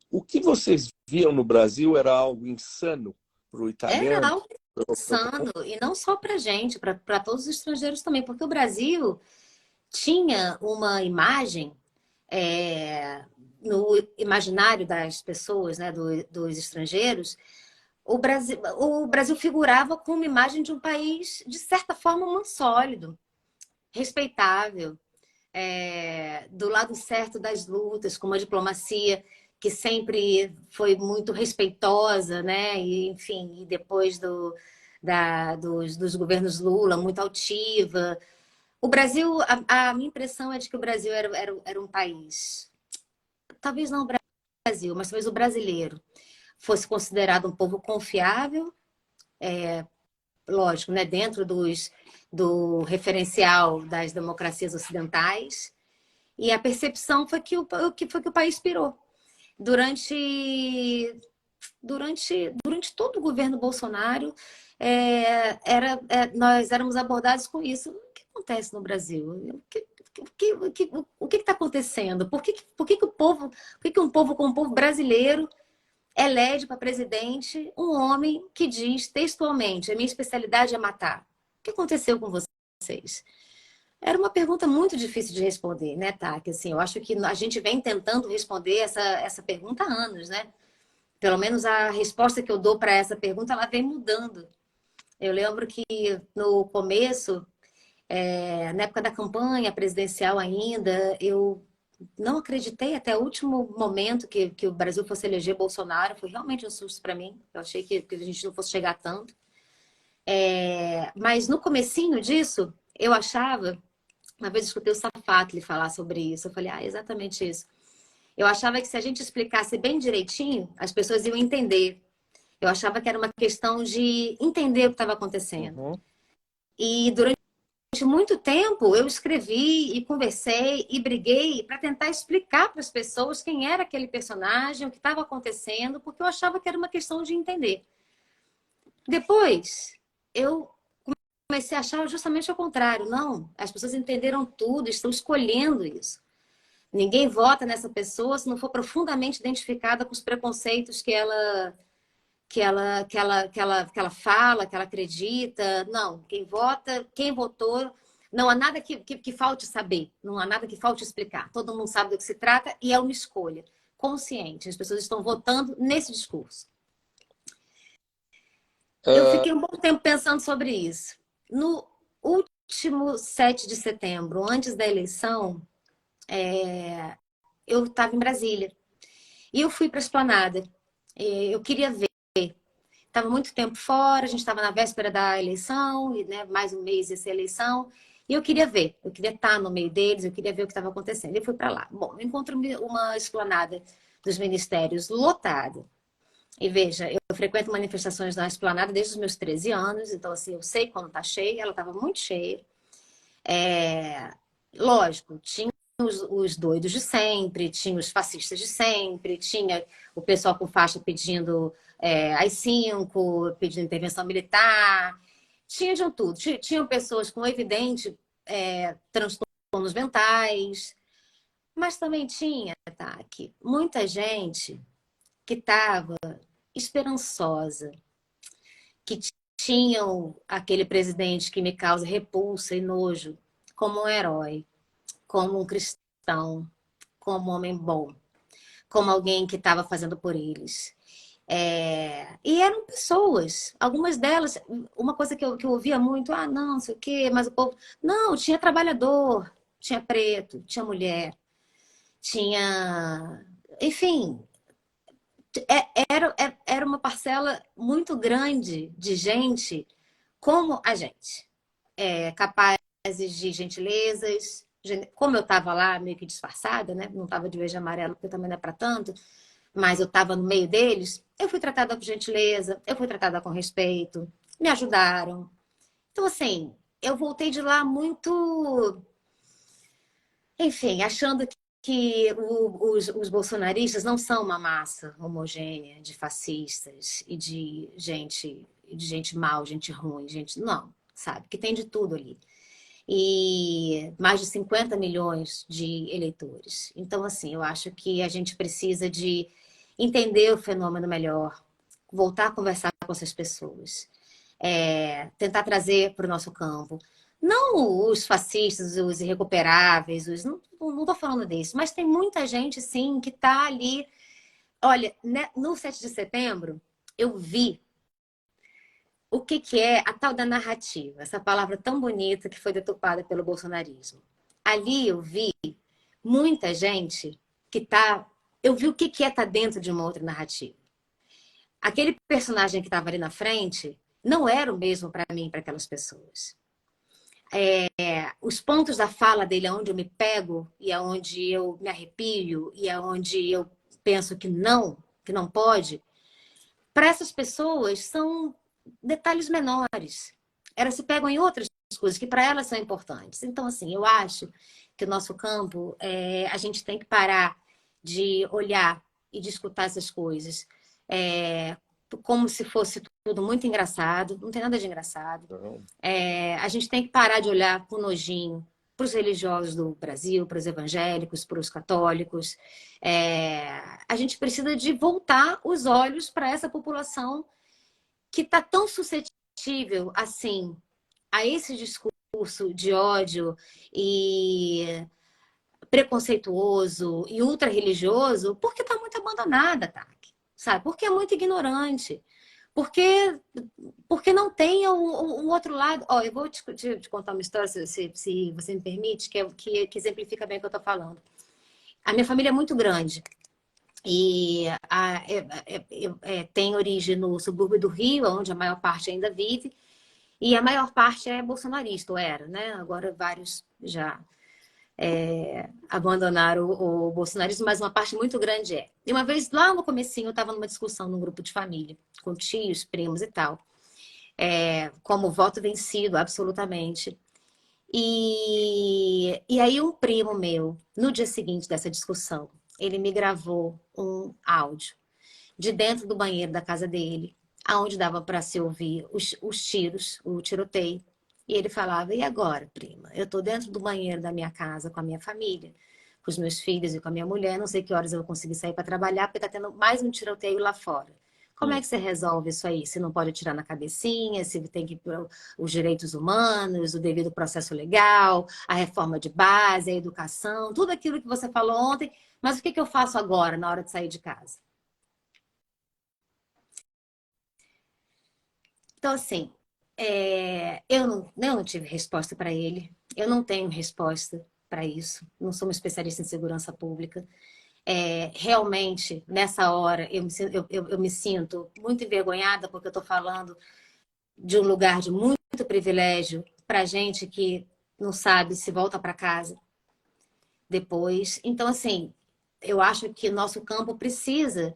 o que vocês viam no Brasil era algo insano para o italiano? Era algo insano, e não só para a gente, para todos os estrangeiros também, porque o Brasil tinha uma imagem no imaginário das pessoas, né, dos estrangeiros. O Brasil figurava com uma imagem de um país, de certa forma, muito sólido, respeitável, do lado certo das lutas, com uma diplomacia que sempre foi muito respeitosa, né? E, enfim, e depois dos governos Lula, muito altiva. O Brasil, a minha impressão é de que o Brasil era um país, talvez não o Brasil, mas talvez o brasileiro fosse considerado um povo confiável, lógico, né? Dentro do referencial das democracias ocidentais. E a percepção foi que o país pirou. Durante todo o governo Bolsonaro, nós éramos abordados com isso. O que acontece no Brasil? O que está acontecendo? Por que um povo como o povo brasileiro elege para presidente um homem que diz textualmente: a minha especialidade é matar? O que aconteceu com vocês? Era uma pergunta muito difícil de responder, né, Taki? Assim, eu acho que a gente vem tentando responder essa pergunta há anos, né? Pelo menos a resposta que eu dou para essa pergunta, ela vem mudando. Eu lembro que no começo, na época da campanha presidencial ainda, eu não acreditei até o último momento que o Brasil fosse eleger Bolsonaro. Foi realmente um susto para mim. Eu achei que a gente não fosse chegar tanto. Mas no comecinho disso, eu achava... Uma vez eu escutei o Safatli falar sobre isso. Eu falei, exatamente isso. Eu achava que se a gente explicasse bem direitinho, as pessoas iam entender. Eu achava que era uma questão de entender o que estava acontecendo. Uhum. E durante muito tempo eu escrevi e conversei e briguei para tentar explicar para as pessoas quem era aquele personagem, o que estava acontecendo, porque eu achava que era uma questão de entender. Depois, eu comecei a achar justamente o contrário. Não, as pessoas entenderam tudo, estão escolhendo isso. Ninguém vota nessa pessoa se não for profundamente identificada com os preconceitos que ela fala, que ela acredita. Não, quem vota, quem votou, não há nada que falte saber, não há nada que falte explicar. Todo mundo sabe do que se trata e é uma escolha consciente. As pessoas estão votando nesse discurso. Eu fiquei um bom tempo pensando sobre isso. No último 7 de setembro, antes da eleição, eu estava em Brasília. E eu fui para a Esplanada. Eu queria ver. Estava muito tempo fora, a gente estava na véspera da eleição, e, né, mais um mês ia ser eleição. E eu queria ver, eu queria estar no meio deles, eu queria ver o que estava acontecendo. E fui para lá. Bom, eu encontro uma esplanada dos ministérios lotada. E veja, eu frequento manifestações na esplanada desde os meus 13 anos, então assim, eu sei quando está cheia, ela estava muito cheia. Lógico, tinha os doidos de sempre, tinha os fascistas de sempre, tinha o pessoal com faixa pedindo AI-5, pedindo intervenção militar, tinha de um tudo. Tinham pessoas com evidente transtornos mentais, mas também tinha, tá, que muita gente que estava esperançosa, que tinham aquele presidente que me causa repulsa e nojo como um herói, como um cristão, como um homem bom, como alguém que estava fazendo por eles. E eram pessoas, algumas delas, uma coisa que eu ouvia muito, não, não sei o quê, mas o povo... Não, tinha trabalhador, tinha preto, tinha mulher, tinha... Enfim, era uma parcela muito grande de gente como a gente. Capazes de gentilezas. Como eu estava lá meio que disfarçada, né? Não estava de verde e amarelo, porque também não é para tanto, mas eu estava no meio deles, eu fui tratada com gentileza, eu fui tratada com respeito, me ajudaram. Então, assim, eu voltei de lá muito, enfim, achando que os bolsonaristas não são uma massa homogênea de fascistas e de gente mal, gente ruim, gente... Não, sabe? Que tem de tudo ali. E mais de 50 milhões de eleitores. Então, assim, eu acho que a gente precisa de entender o fenômeno melhor, voltar a conversar com essas pessoas, tentar trazer para o nosso campo. Não os fascistas, os irrecuperáveis, não estou falando disso, mas tem muita gente, sim, que está ali. Olha, né, no 7 de setembro, eu vi o que é a tal da narrativa, essa palavra tão bonita que foi deturpada pelo bolsonarismo. Ali eu vi muita gente que está... Eu vi o que é estar dentro de uma outra narrativa. Aquele personagem que estava ali na frente não era o mesmo para mim, para aquelas pessoas. Os pontos da fala dele, aonde eu me pego e aonde eu me arrepio e aonde eu penso que não pode, para essas pessoas são detalhes menores. Elas se pegam em outras coisas que para elas são importantes. Então, assim, eu acho que o nosso campo, a gente tem que parar de olhar e de escutar essas coisas como se fosse tudo muito engraçado. Não tem nada de engraçado. A gente tem que parar de olhar com nojinho para os religiosos do Brasil, para os evangélicos, para os católicos. A gente precisa de voltar os olhos para essa população que está tão suscetível assim a esse discurso de ódio e preconceituoso e ultra-religioso, porque está muito abandonada, tá? Sabe? Porque é muito ignorante. Porque não tem um outro lado. Eu vou te contar uma história, se você me permite, que exemplifica bem o que eu estou falando. a minha família é muito grande. E tem origem no subúrbio do Rio, onde a maior parte ainda vive. E a maior parte é bolsonarista, ou era, né? Agora vários já abandonaram o bolsonarismo, mas uma parte muito grande é. E uma vez, lá no comecinho, eu estava numa discussão num grupo de família, com tios, primos e tal. Como voto vencido, absolutamente. E aí um primo meu, no dia seguinte dessa discussão, ele me gravou um áudio de dentro do banheiro da casa dele, aonde dava para se ouvir os tiros, o tiroteio. E ele falava: e agora, prima? Eu estou dentro do banheiro da minha casa com a minha família, com os meus filhos e com a minha mulher. Não sei que horas eu vou conseguir sair para trabalhar, porque está tendo mais um tiroteio lá fora. Como é que você resolve isso aí? Se não pode atirar na cabecinha, se tem que ir para os direitos humanos, o devido processo legal, a reforma de base, a educação, tudo aquilo que você falou ontem. Mas o que eu faço agora, na hora de sair de casa? Então, assim, eu não tive resposta para ele. Eu não tenho resposta para isso. Não sou uma especialista em segurança pública. Realmente, nessa hora, eu me sinto muito envergonhada porque eu estou falando de um lugar de muito privilégio para gente que não sabe se volta para casa depois. Então, assim, eu acho que nosso campo precisa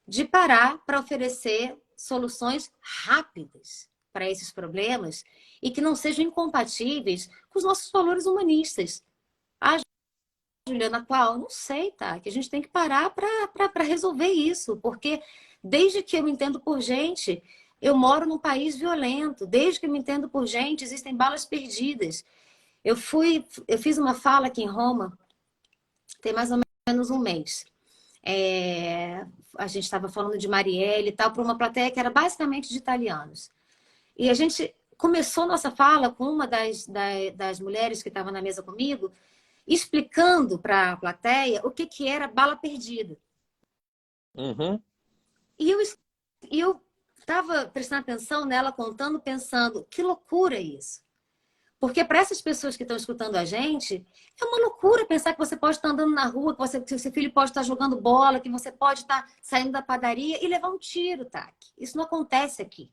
de parar para oferecer soluções rápidas para esses problemas e que não sejam incompatíveis com os nossos valores humanistas. Ah, Juliana, qual? Não sei, tá? Que a gente tem que parar para resolver isso, porque desde que eu me entendo por gente, eu moro num país violento. Desde que eu me entendo por gente, existem balas perdidas. Eu fiz uma fala aqui em Roma, tem mais ou menos um mês. A gente estava falando de Marielle e tal, para uma plateia que era basicamente de italianos. E a gente começou nossa fala com uma das mulheres que estava na mesa comigo, explicando para a plateia o que era bala perdida. Uhum. E eu estava prestando atenção nela, contando, pensando, que loucura isso. Porque para essas pessoas que estão escutando a gente, é uma loucura pensar que você pode estar andando na rua, que o seu filho pode estar jogando bola, que você pode estar saindo da padaria e levar um tiro, tá? Isso não acontece aqui.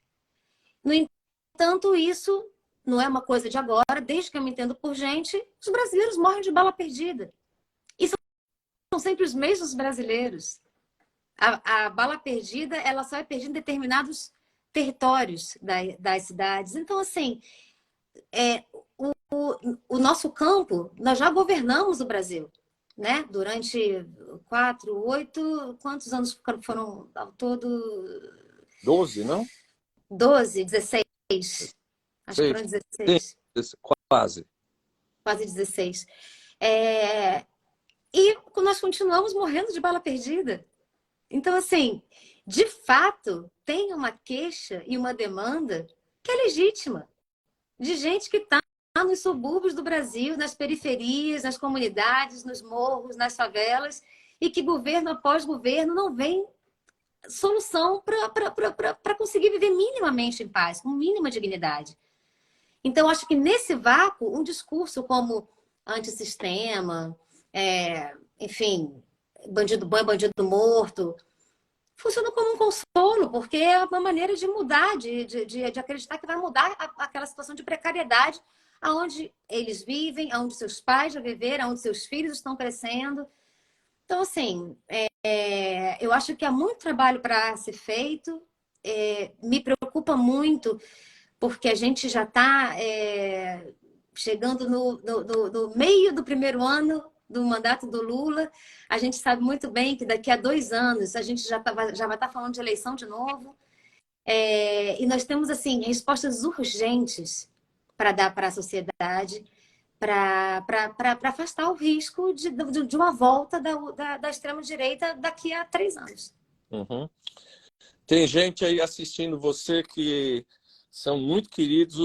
No entanto, isso não é uma coisa de agora. Desde que eu me entendo por gente, os brasileiros morrem de bala perdida. E são sempre os mesmos brasileiros. A bala perdida, ela só é perdida em determinados territórios das cidades. Então, assim, o nosso campo, nós já governamos o Brasil, né? Durante 4, 8, quantos anos foram ao todo? 12, não? 12, 16. Acho que foram 6. Sim, 16. quase. Quase 16. E nós continuamos morrendo de bala perdida. Então, assim, de fato, tem uma queixa e uma demanda que é legítima, de gente que está nos subúrbios do Brasil, nas periferias, nas comunidades, nos morros, nas favelas, e que governo após governo não vem solução para conseguir viver minimamente em paz, com mínima dignidade. Então, acho que nesse vácuo, um discurso como antissistema, enfim, bandido bom é bandido morto, funciona como um consolo, porque é uma maneira de mudar, de acreditar que vai mudar aquela situação de precariedade aonde eles vivem, aonde seus pais já viveram, aonde seus filhos estão crescendo. Então, assim, eu acho que há muito trabalho para ser feito. Me preocupa muito, porque a gente já está chegando no meio do primeiro ano do mandato do Lula. A gente sabe muito bem que daqui a 2 anos a gente já vai estar falando de eleição de novo. E nós temos, assim, respostas urgentes para dar para a sociedade, para afastar o risco de uma volta da extrema-direita daqui a 3 anos. Uhum. Tem gente aí assistindo você que são muito queridos.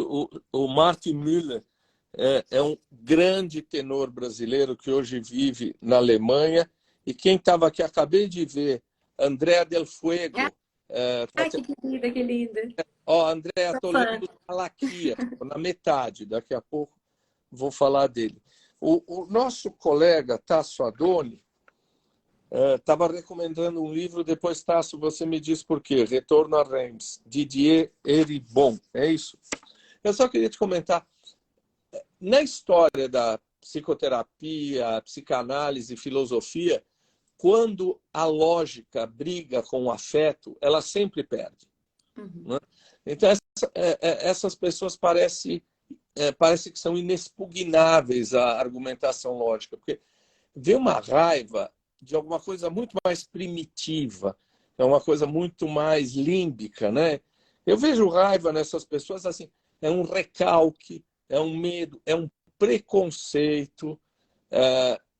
O Martin Müller é um grande tenor brasileiro que hoje vive na Alemanha. E quem estava aqui, acabei de ver, Andréa Del Fuego. Ai, que linda, que linda. Andréa, estou lendo Malaquias, na metade, daqui a pouco vou falar dele. O nosso colega Tasso Adoni, Estava recomendando um livro, depois, Tasso, você me diz por quê. Retorno a Reims, Didier Eribon, é isso? Eu só queria te comentar, na história da psicoterapia, psicanálise, filosofia, quando a lógica briga com o afeto, ela sempre perde. Né? Então, essas pessoas parece que são inexpugnáveis à argumentação lógica, porque vê uma raiva de alguma coisa muito mais primitiva, é uma coisa muito mais límbica, né? Eu vejo raiva nessas pessoas assim, é um recalque, é um medo, é um preconceito.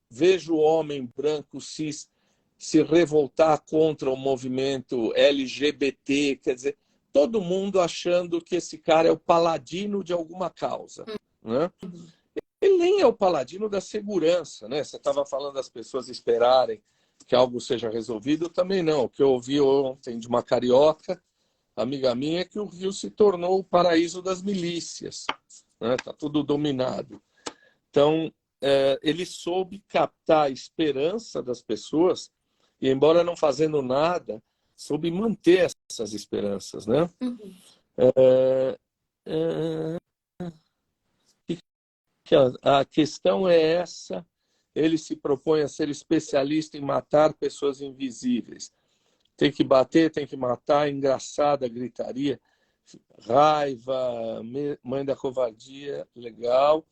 Vejo o homem branco cis se revoltar contra o movimento LGBT, quer dizer, todo mundo achando que esse cara é o paladino de alguma causa, né? Ele nem é o paladino da segurança, né? Você estava falando das pessoas esperarem que algo seja resolvido, também não. O que eu ouvi ontem de uma carioca, amiga minha, é que o Rio se tornou o paraíso das milícias, né? Tá tudo dominado. Então, ele soube captar a esperança das pessoas e, embora não fazendo nada, soube manter essas esperanças, né? A questão é essa. Ele se propõe a ser especialista em matar pessoas invisíveis. Tem que bater, tem que matar, engraçada gritaria, raiva, mãe da covardia, legal.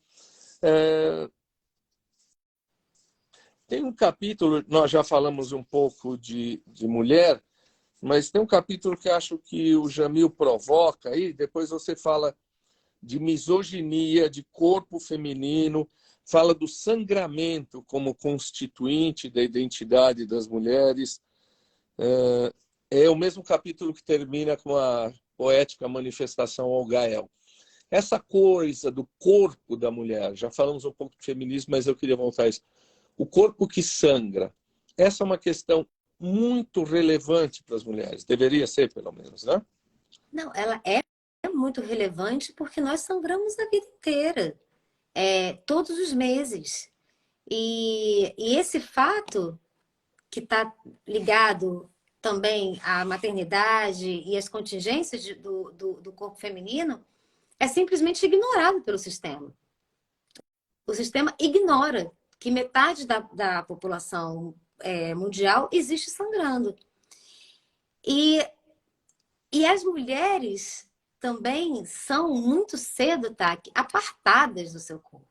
Tem um capítulo, nós já falamos um pouco de mulher, mas tem um capítulo que acho que o Jamil provoca aí, depois você fala de misoginia, de corpo feminino, fala do sangramento como constituinte da identidade das mulheres. É o mesmo capítulo que termina com a poética manifestação ao Gael. Essa coisa do corpo da mulher, já falamos um pouco de feminismo, mas eu queria voltar a isso. O corpo que sangra, essa é uma questão muito relevante para as mulheres, deveria ser pelo menos, né? Não, ela é muito relevante porque nós sangramos a vida inteira, todos os meses. E esse fato que está ligado também à maternidade e às contingências do corpo feminino é simplesmente ignorado pelo sistema. O sistema ignora que metade da população mundial existe sangrando. E as mulheres também são muito cedo, tá, apartadas do seu corpo.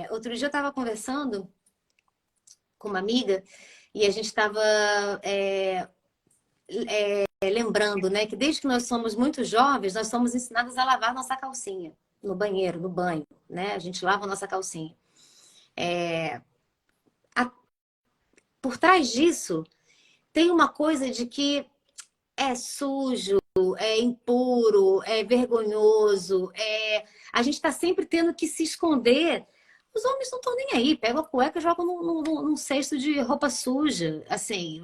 Outro dia eu estava conversando com uma amiga e a gente estava lembrando, né, que desde que nós somos muito jovens, nós somos ensinadas a lavar nossa calcinha no banheiro, no banho, né? A gente lava a nossa calcinha. Por trás disso, tem uma coisa de que é sujo, é impuro, é vergonhoso, a gente está sempre tendo que se esconder. Os homens não estão nem aí, pegam a cueca e jogam num cesto de roupa suja. Assim,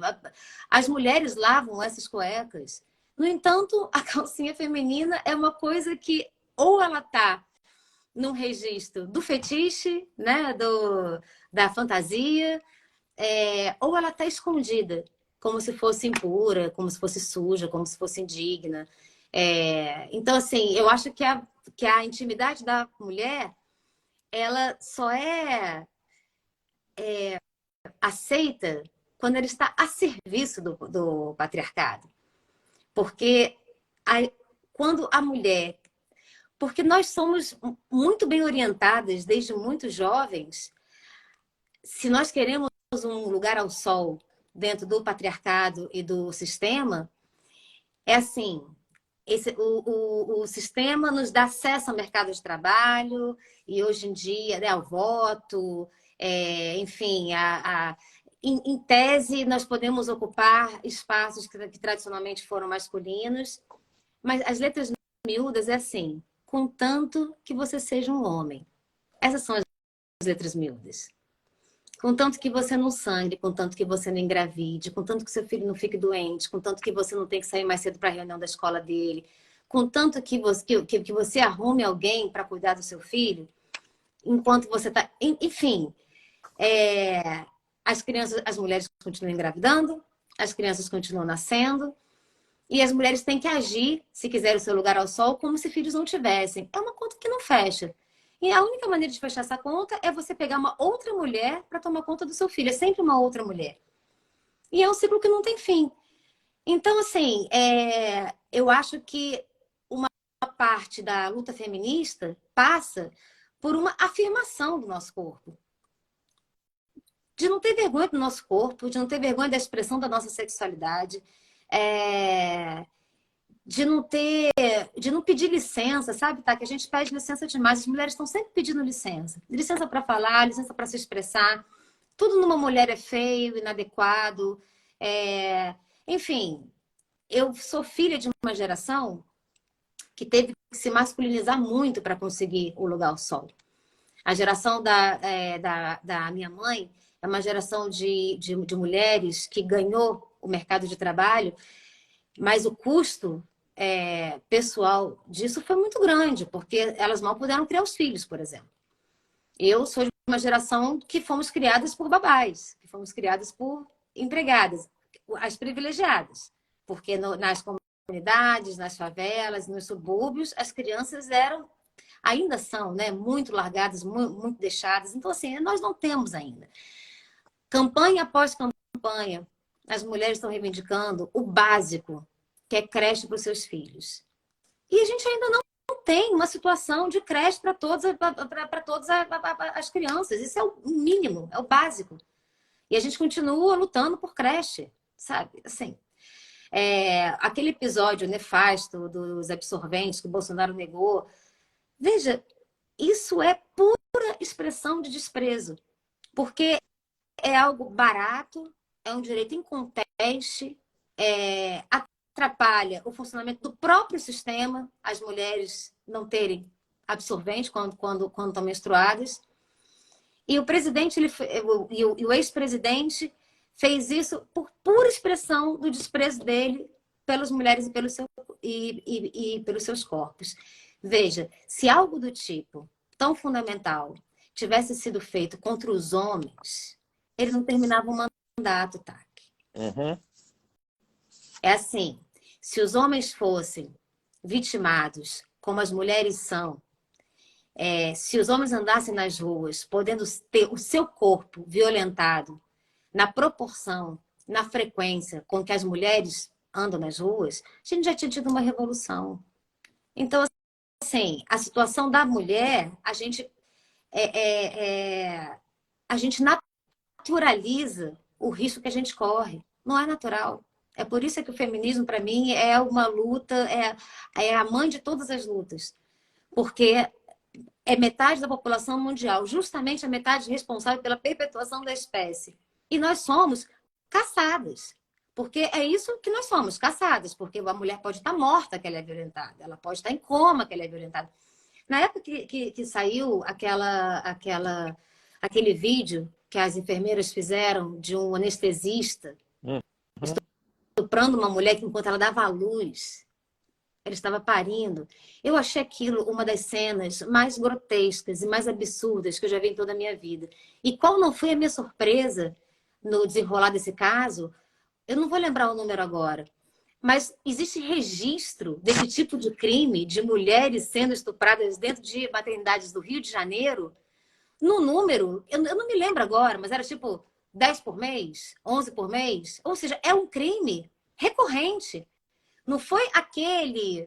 as mulheres lavam essas cuecas. No entanto, a calcinha feminina é uma coisa que ou ela está num registro do fetiche, né, da fantasia, ou ela está escondida, como se fosse impura, como se fosse suja, como se fosse indigna. Então, assim, eu acho que a intimidade da mulher, ela só é aceita quando ela está a serviço do patriarcado. Porque quando a mulher... Porque nós somos muito bem orientadas desde muito jovens. Se nós queremos um lugar ao sol dentro do patriarcado e do sistema, é assim, o sistema nos dá acesso ao mercado de trabalho e hoje em dia, né, ao voto, enfim, em tese nós podemos ocupar espaços que tradicionalmente foram masculinos, mas as letras miúdas é assim, contanto que você seja um homem. Essas são as letras miúdas. Contanto que você não sangre, contanto que você não engravide, contanto que seu filho não fique doente, contanto que você não tenha que sair mais cedo para a reunião da escola dele, contanto que você arrume alguém para cuidar do seu filho, enquanto você está... Enfim, as crianças, as mulheres continuam engravidando, as crianças continuam nascendo, e as mulheres têm que agir, se quiserem o seu lugar ao sol, como se filhos não tivessem. É uma conta que não fecha. E a única maneira de fechar essa conta é você pegar uma outra mulher para tomar conta do seu filho. É sempre uma outra mulher. E é um ciclo que não tem fim. Então, assim, eu acho que uma parte da luta feminista passa por uma afirmação do nosso corpo. De não ter vergonha do nosso corpo, de não ter vergonha da expressão da nossa sexualidade, de não pedir licença, sabe, tá? Que a gente pede licença demais. As mulheres estão sempre pedindo licença. Licença para falar, licença para se expressar. Tudo numa mulher é feio, inadequado. Enfim, eu sou filha de uma geração que teve que se masculinizar muito para conseguir o lugar ao sol. A geração da minha mãe é uma geração de mulheres que ganhou o mercado de trabalho, mas o custo pessoal disso foi muito grande, porque elas mal puderam criar os filhos, por exemplo. Eu sou de uma geração que fomos criadas por babás, que fomos criadas por empregadas, as privilegiadas, porque nas comunidades, nas favelas, nos subúrbios, as crianças ainda são, né, muito largadas, muito deixadas. Então, assim, nós não temos ainda. Campanha após campanha, as mulheres estão reivindicando o básico, que é creche para os seus filhos. E a gente ainda não tem uma situação de creche para todas as crianças. Isso é o mínimo, é o básico. E a gente continua lutando por creche, sabe? Assim, aquele episódio nefasto dos absorventes que o Bolsonaro negou. Veja, isso é pura expressão de desprezo. Porque é algo barato, é um direito inconteste, atrapalha o funcionamento do próprio sistema, as mulheres não terem absorvente quando estão menstruadas. E o presidente, e o ex-presidente fez isso por pura expressão do desprezo dele pelas mulheres e pelos seus corpos. Veja, se algo do tipo tão fundamental tivesse sido feito contra os homens, eles não terminavam o mandato, Tac. Uhum. É assim, se os homens fossem vitimados, como as mulheres são, se os homens andassem nas ruas, podendo ter o seu corpo violentado na proporção, na frequência com que as mulheres andam nas ruas, a gente já tinha tido uma revolução. Então, assim, a situação da mulher, a gente naturaliza o risco que a gente corre. Não é natural. É por isso que o feminismo, para mim, é uma luta, é a mãe de todas as lutas. Porque é metade da população mundial, justamente a metade responsável pela perpetuação da espécie. E nós somos caçadas. Porque é isso que nós somos, caçadas. Porque a mulher pode estar morta que ela é violentada. Ela pode estar em coma que ela é violentada. Na época que saiu aquele vídeo que as enfermeiras fizeram de um anestesista estuprando uma mulher que, enquanto ela dava à luz, ela estava parindo. Eu achei aquilo uma das cenas mais grotescas e mais absurdas que eu já vi em toda a minha vida. E qual não foi a minha surpresa no desenrolar desse caso? Eu não vou lembrar o número agora, mas existe registro desse tipo de crime, de mulheres sendo estupradas dentro de maternidades do Rio de Janeiro, no número, eu não me lembro agora, mas era tipo 10 por mês, 11 por mês. Ou seja, é um crime recorrente. Não foi aquele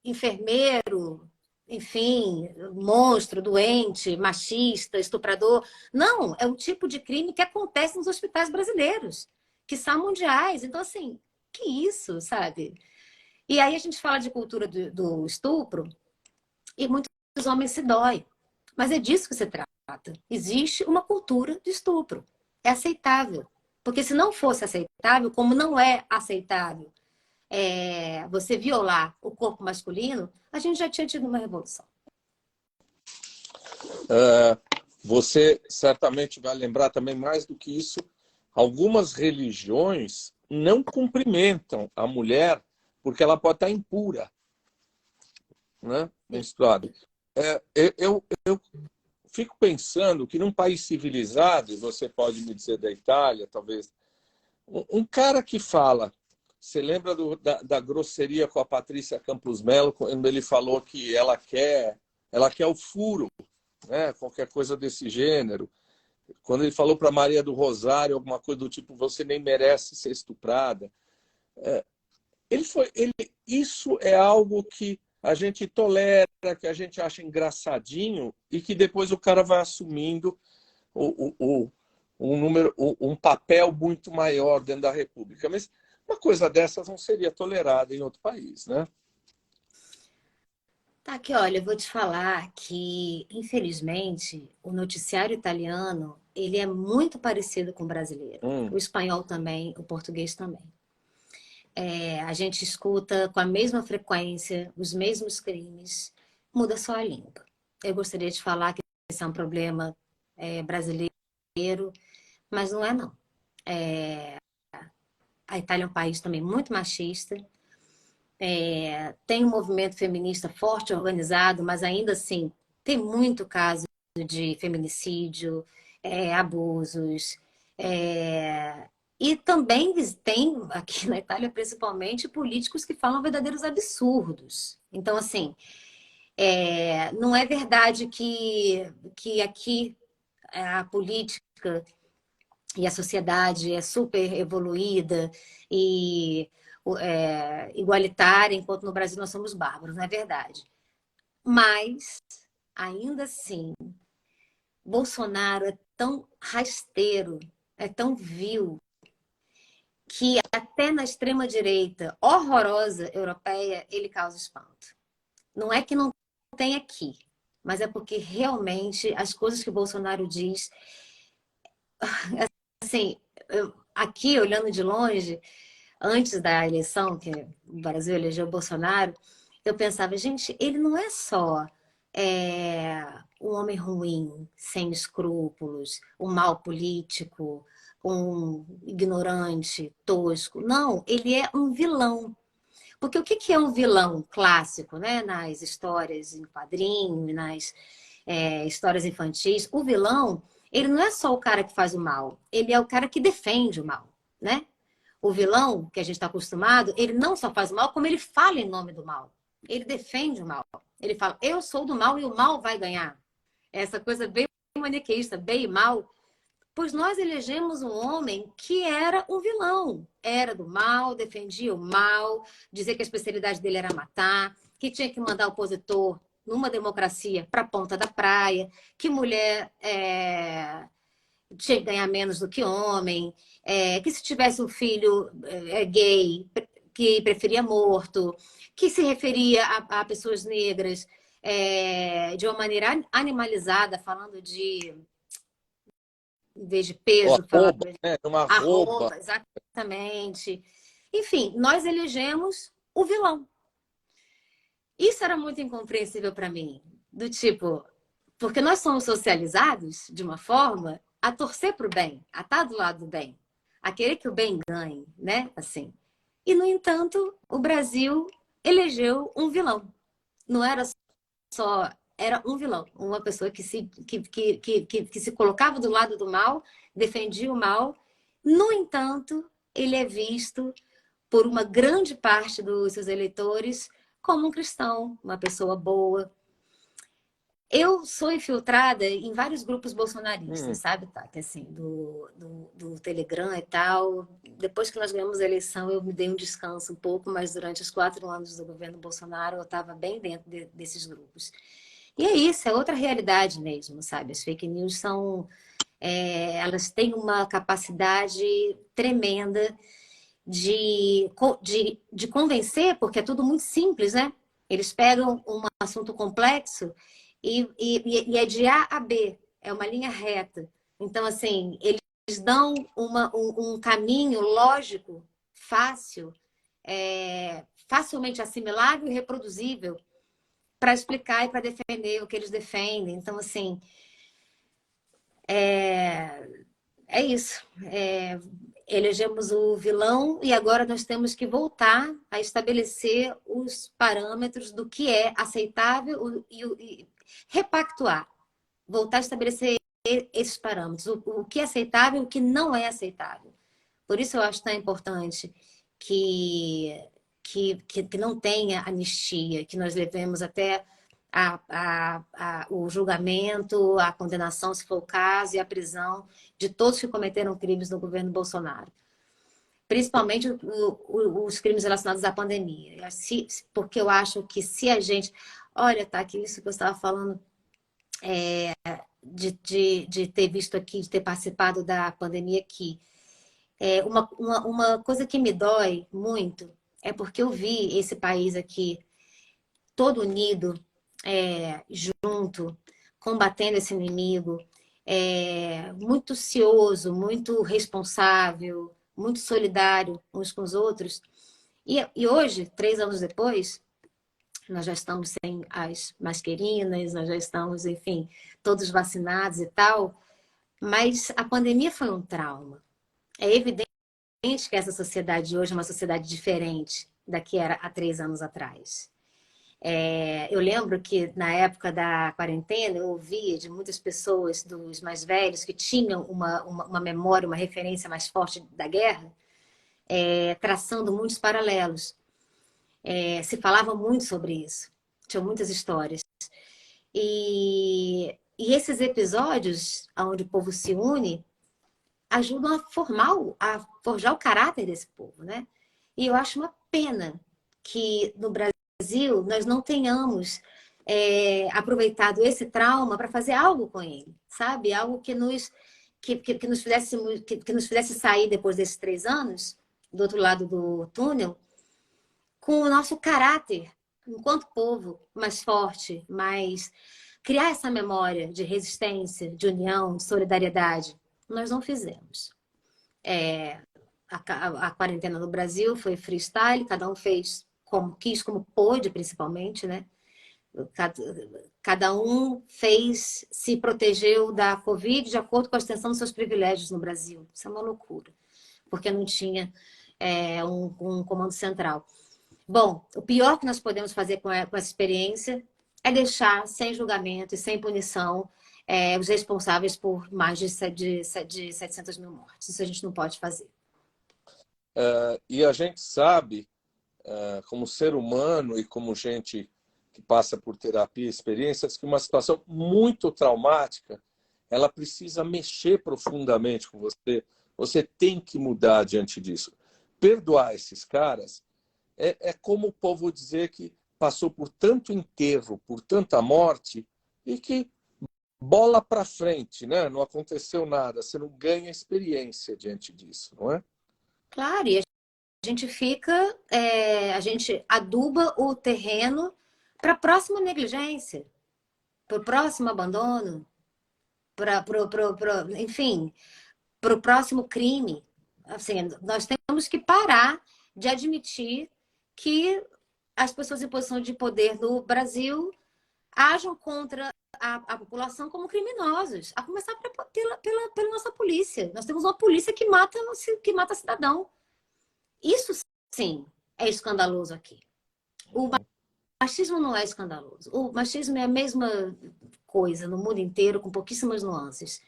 enfermeiro, enfim, monstro, doente, machista, estuprador. Não, é um tipo de crime que acontece nos hospitais brasileiros, que são mundiais. Então, assim, que isso, sabe? E aí a gente fala de cultura do estupro e muitos homens se doem. Mas é disso que se trata. Existe uma cultura de estupro. É aceitável. Porque se não fosse aceitável, como não é aceitável você violar o corpo masculino, a gente já tinha tido uma revolução. Você certamente vai lembrar também mais do que isso. Algumas religiões não cumprimentam a mulher porque ela pode estar impura, né? Menstruada. Eu fico pensando que num país civilizado, e você pode me dizer da Itália, talvez, um cara que fala, você lembra da grosseria com a Patrícia Campos Melo, quando ele falou que ela quer o furo, né? Qualquer coisa desse gênero. Quando ele falou para Maria do Rosário alguma coisa do tipo, você nem merece ser estuprada. Isso é algo que a gente tolera, que a gente acha engraçadinho e que depois o cara vai assumindo um papel muito maior dentro da República. Mas uma coisa dessas não seria tolerada em outro país, né? Tá aqui, olha, eu vou te falar que, infelizmente, o noticiário italiano, ele é muito parecido com o brasileiro. O espanhol também, o português também. A gente escuta com a mesma frequência os mesmos crimes, muda só a língua. Eu gostaria de falar que esse é um problema brasileiro, mas não é não. A Itália é um país também muito machista, tem um movimento feminista forte, organizado, mas ainda assim tem muito caso de feminicídio, abusos, e também tem, aqui na Itália principalmente, políticos que falam verdadeiros absurdos. Então, assim, não é verdade que aqui a política e a sociedade é super evoluída e igualitária, enquanto no Brasil nós somos bárbaros, não é verdade. Mas, ainda assim, Bolsonaro é tão rasteiro, é tão vil, que até na extrema-direita horrorosa europeia ele causa espanto. Não é que não tem aqui, mas é porque realmente as coisas que o Bolsonaro diz, assim, aqui olhando de longe, antes da eleição, que o Brasil elegeu o Bolsonaro, eu pensava, gente, ele não é só um homem ruim, sem escrúpulos, um mau político, um ignorante, tosco. Não, ele é um vilão. Porque o que é um vilão clássico, né? Nas histórias em quadrinho, nas histórias infantis? O vilão, ele não é só o cara que faz o mal, ele é o cara que defende o mal, né? O vilão, que a gente está acostumado, ele não só faz o mal, como ele fala em nome do mal. Ele defende o mal. Ele fala, eu sou do mal e o mal vai ganhar. Essa coisa bem maniqueísta, bem e mal. Pois nós elegemos um homem que era um vilão. Era do mal, defendia o mal, dizia que a especialidade dele era matar, que tinha que mandar o opositor numa democracia para a ponta da praia, que mulher tinha que ganhar menos do que homem, que se tivesse um filho gay, que preferia morto, que se referia a pessoas negras de uma maneira animalizada, falando de, em vez de peso, falando Arroba, né? Uma arroba. arroba, exatamente. Enfim, nós elegemos o vilão. Isso era muito incompreensível para mim, do tipo, porque nós somos socializados de uma forma a torcer para o bem, a estar do lado do bem, a querer que o bem ganhe, né? Assim. E, no entanto, o Brasil elegeu um vilão. Não era só, era um vilão, uma pessoa que se colocava do lado do mal, defendia o mal. No entanto, ele é visto por uma grande parte dos seus eleitores como um cristão, uma pessoa boa. Eu sou infiltrada em vários grupos bolsonaristas, sabe, Tati? Assim, do Telegram e tal. Depois que nós ganhamos a eleição, eu me dei um descanso um pouco, mas durante os 4 anos do governo Bolsonaro, eu estava bem dentro desses grupos. E é isso, é outra realidade mesmo, sabe? As fake news são... elas têm uma capacidade tremenda de convencer, porque é tudo muito simples, né? Eles pegam um assunto complexo e é de A a B, é uma linha reta. Então, assim, eles dão um caminho lógico, fácil, facilmente assimilável e reproduzível para explicar e para defender o que eles defendem. Então, assim, é isso. Elegemos o vilão e agora nós temos que voltar a estabelecer os parâmetros do que é aceitável e repactuar. voltar a estabelecer esses parâmetros. O que é aceitável e o que não é aceitável. Por isso eu acho tão importante que não tenha anistia, que nós levemos até o julgamento, a condenação, se for o caso, e a prisão de todos que cometeram crimes no governo Bolsonaro. Principalmente os crimes relacionados à pandemia. Porque eu acho que se a gente... Olha, tá, que isso que eu estava falando, de ter visto aqui, de ter participado da pandemia aqui. Uma coisa que me dói muito é porque eu vi esse país aqui todo unido, junto, combatendo esse inimigo, muito cioso, muito responsável, muito solidário uns com os outros. E hoje, 3 anos depois, nós já estamos sem as mascarinas, nós já estamos, enfim, todos vacinados e tal, mas a pandemia foi um trauma. É evidente que essa sociedade hoje é uma sociedade diferente da que era há 3 anos atrás. Eu lembro que na época da quarentena eu ouvia de muitas pessoas, dos mais velhos, que tinham uma memória, uma referência mais forte da guerra, traçando muitos paralelos. Se falava muito sobre isso, tinham muitas histórias. E esses episódios onde o povo se une ajudam a forjar o caráter desse povo, né? E eu acho uma pena que no Brasil nós não tenhamos aproveitado esse trauma para fazer algo com ele, sabe? Algo que nos fizesse sair depois desses 3 anos, do outro lado do túnel, com o nosso caráter, enquanto povo, mais forte, mais... Criar essa memória de resistência, de união, de solidariedade. Nós não fizemos. A quarentena no Brasil foi freestyle, cada um fez como quis, como pôde, principalmente, né? Cada um se protegeu da Covid de acordo com a extensão dos seus privilégios no Brasil. Isso é uma loucura, porque não tinha um comando central. Bom, o pior que nós podemos fazer com essa experiência é deixar sem julgamento e sem punição os responsáveis por mais de 700 mil mortes. Isso a gente não pode fazer. E a gente sabe, como ser humano e como gente que passa por terapia e experiências, que uma situação muito traumática, ela precisa mexer profundamente com você. Você tem que mudar diante disso. Perdoar esses caras é como o povo dizer que passou por tanto enterro, por tanta morte, e que bola para frente, né? Não aconteceu nada. Você não ganha experiência diante disso, não é? Claro, e a gente a gente aduba o terreno para a próxima negligência, para o próximo abandono, enfim, para o próximo crime. Assim, nós temos que parar de admitir que as pessoas em posição de poder no Brasil ajam contra a população como criminosos, a começar pela nossa polícia. Nós temos uma polícia que mata cidadão. Isso, sim, é escandaloso aqui. O machismo não é escandaloso. O machismo é a mesma coisa no mundo inteiro, com pouquíssimas nuances.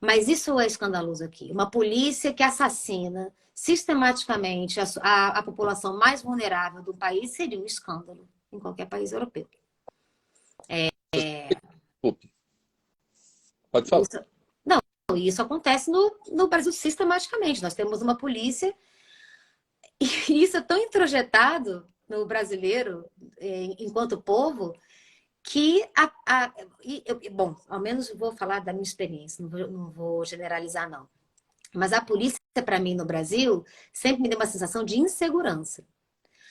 Mas isso é escandaloso aqui. Uma polícia que assassina sistematicamente a população mais vulnerável do país seria um escândalo em qualquer país europeu. Pode falar. Isso acontece no Brasil sistematicamente. Nós temos uma polícia e isso é tão introjetado no brasileiro, enquanto povo, que bom, ao menos vou falar da minha experiência, não vou generalizar, não. Mas a polícia, para mim, no Brasil, sempre me deu uma sensação de insegurança.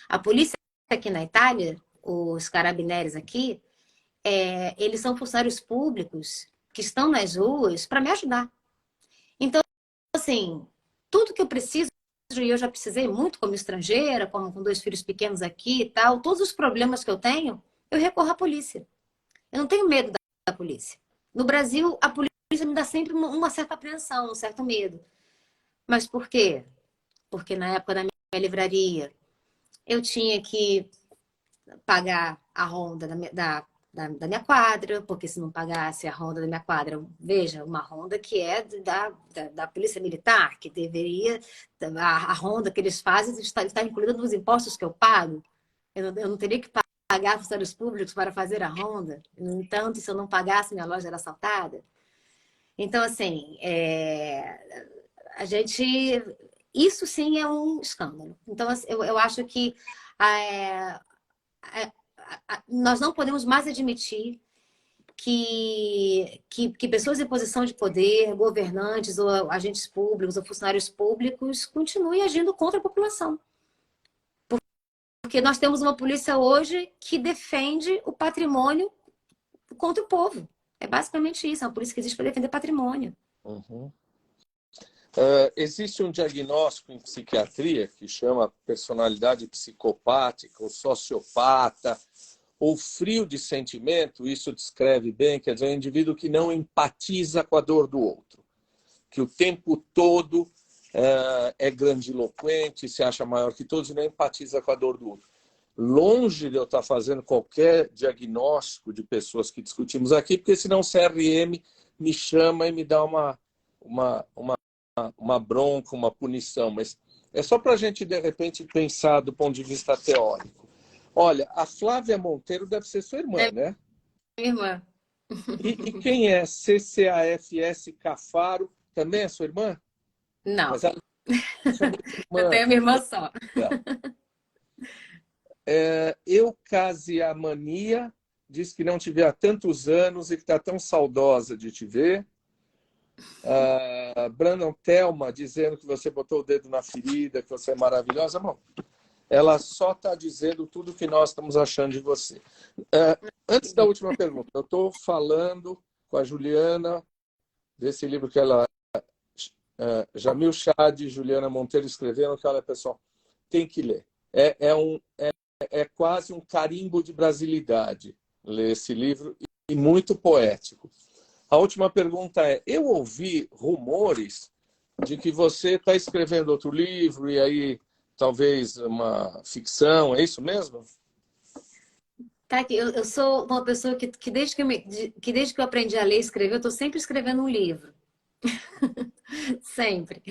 A polícia aqui na Itália, os carabinieri aqui, eles são funcionários públicos que estão nas ruas para me ajudar. Então, assim, tudo que eu preciso, e eu já precisei muito como estrangeira, como com 2 filhos pequenos aqui e tal, todos os problemas que eu tenho, eu recorro à polícia. Eu não tenho medo da polícia. No Brasil, a polícia me dá sempre uma certa apreensão, um certo medo. Mas por quê? Porque na época da minha livraria, eu tinha que pagar a ronda da minha quadra, porque se não pagasse a ronda da minha quadra, veja, uma ronda que é da Polícia Militar, que deveria, a ronda que eles fazem está incluída nos impostos que eu pago. Eu não teria que pagar funcionários públicos para fazer a ronda. No entanto, se eu não pagasse, minha loja era assaltada. Então, assim, a gente... Isso sim é um escândalo. Então, assim, eu acho que nós não podemos mais admitir que pessoas em posição de poder, governantes ou agentes públicos ou funcionários públicos continuem agindo contra a população. Porque nós temos uma polícia hoje que defende o patrimônio contra o povo. É basicamente isso, é uma polícia que existe para defender patrimônio. Uhum. Existe um diagnóstico em psiquiatria que chama personalidade psicopática ou sociopata, ou frio de sentimento. Isso descreve bem, quer dizer, um indivíduo que não empatiza com a dor do outro, que o tempo todo é grandiloquente, se acha maior que todos e não empatiza com a dor do outro. Longe de eu estar fazendo qualquer diagnóstico de pessoas que discutimos aqui, porque senão o CRM me chama e me dá uma bronca, uma punição, mas é só para a gente, de repente, pensar do ponto de vista teórico. Olha, a Flávia Monteiro deve ser sua irmã, né? Minha irmã. E quem é CCAFS Cafaro? Também é sua irmã? Não. Mas ela chama irmã. Eu tenho a minha irmã só. Eucasiamania diz que não te vê há tantos anos e que está tão saudosa de te ver. Brandon Thelma dizendo que você botou o dedo na ferida, que você é maravilhosa. Bom, ela só está dizendo tudo o que nós estamos achando de você. Antes da última pergunta, eu estou falando com a Juliana desse livro que ela... Jamil Chad e Juliana Monteiro escreveram, que, olha, pessoal, tem que ler. É quase um carimbo de brasilidade ler esse livro e muito poético. A última pergunta é, eu ouvi rumores de que você está escrevendo outro livro e aí talvez uma ficção, é isso mesmo? Tá, eu sou uma pessoa que desde que eu aprendi a ler e escrever, eu estou sempre escrevendo um livro. Sempre.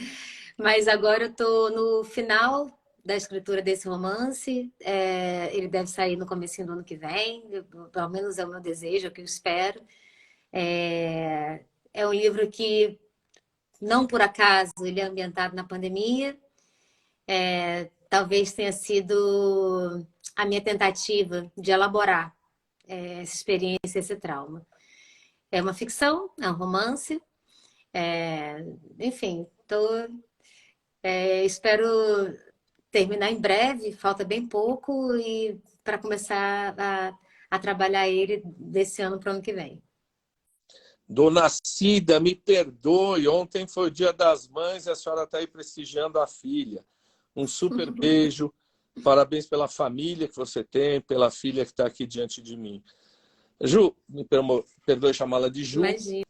Mas agora eu estou no final da escritura desse romance. Ele deve sair no comecinho do ano que vem. Pelo menos é o meu desejo, é o que eu espero. É um livro que, não por acaso, ele é ambientado na pandemia. Talvez tenha sido a minha tentativa de elaborar essa experiência, esse trauma. É uma ficção, é um romance. Enfim, espero terminar em breve, falta bem pouco, e para começar a trabalhar ele desse ano para o ano que vem. Dona Cida, me perdoe, ontem foi o Dia das Mães e a senhora está aí prestigiando a filha. Um super beijo, parabéns pela família que você tem, pela filha que está aqui diante de mim. Ju, me perdoe chamá-la de Ju. Imagina.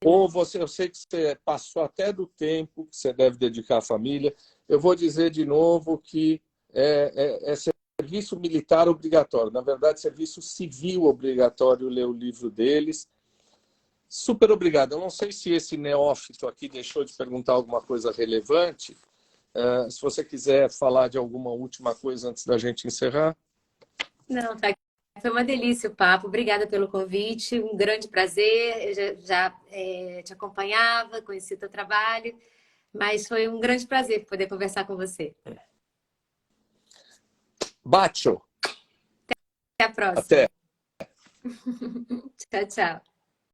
Ou eu sei que você passou até do tempo que você deve dedicar à família. Eu vou dizer de novo que é serviço militar obrigatório. Na verdade, serviço civil obrigatório ler o livro deles. Super obrigado. Eu não sei se esse neófito aqui deixou de perguntar alguma coisa relevante. Se você quiser falar de alguma última coisa antes da gente encerrar. Não, tá. Foi uma delícia o papo. Obrigada pelo convite. Um grande prazer. Eu já te acompanhava, conheci o teu trabalho, mas foi um grande prazer poder conversar com você. Bacio. Até a próxima. Até. Tchau, tchau.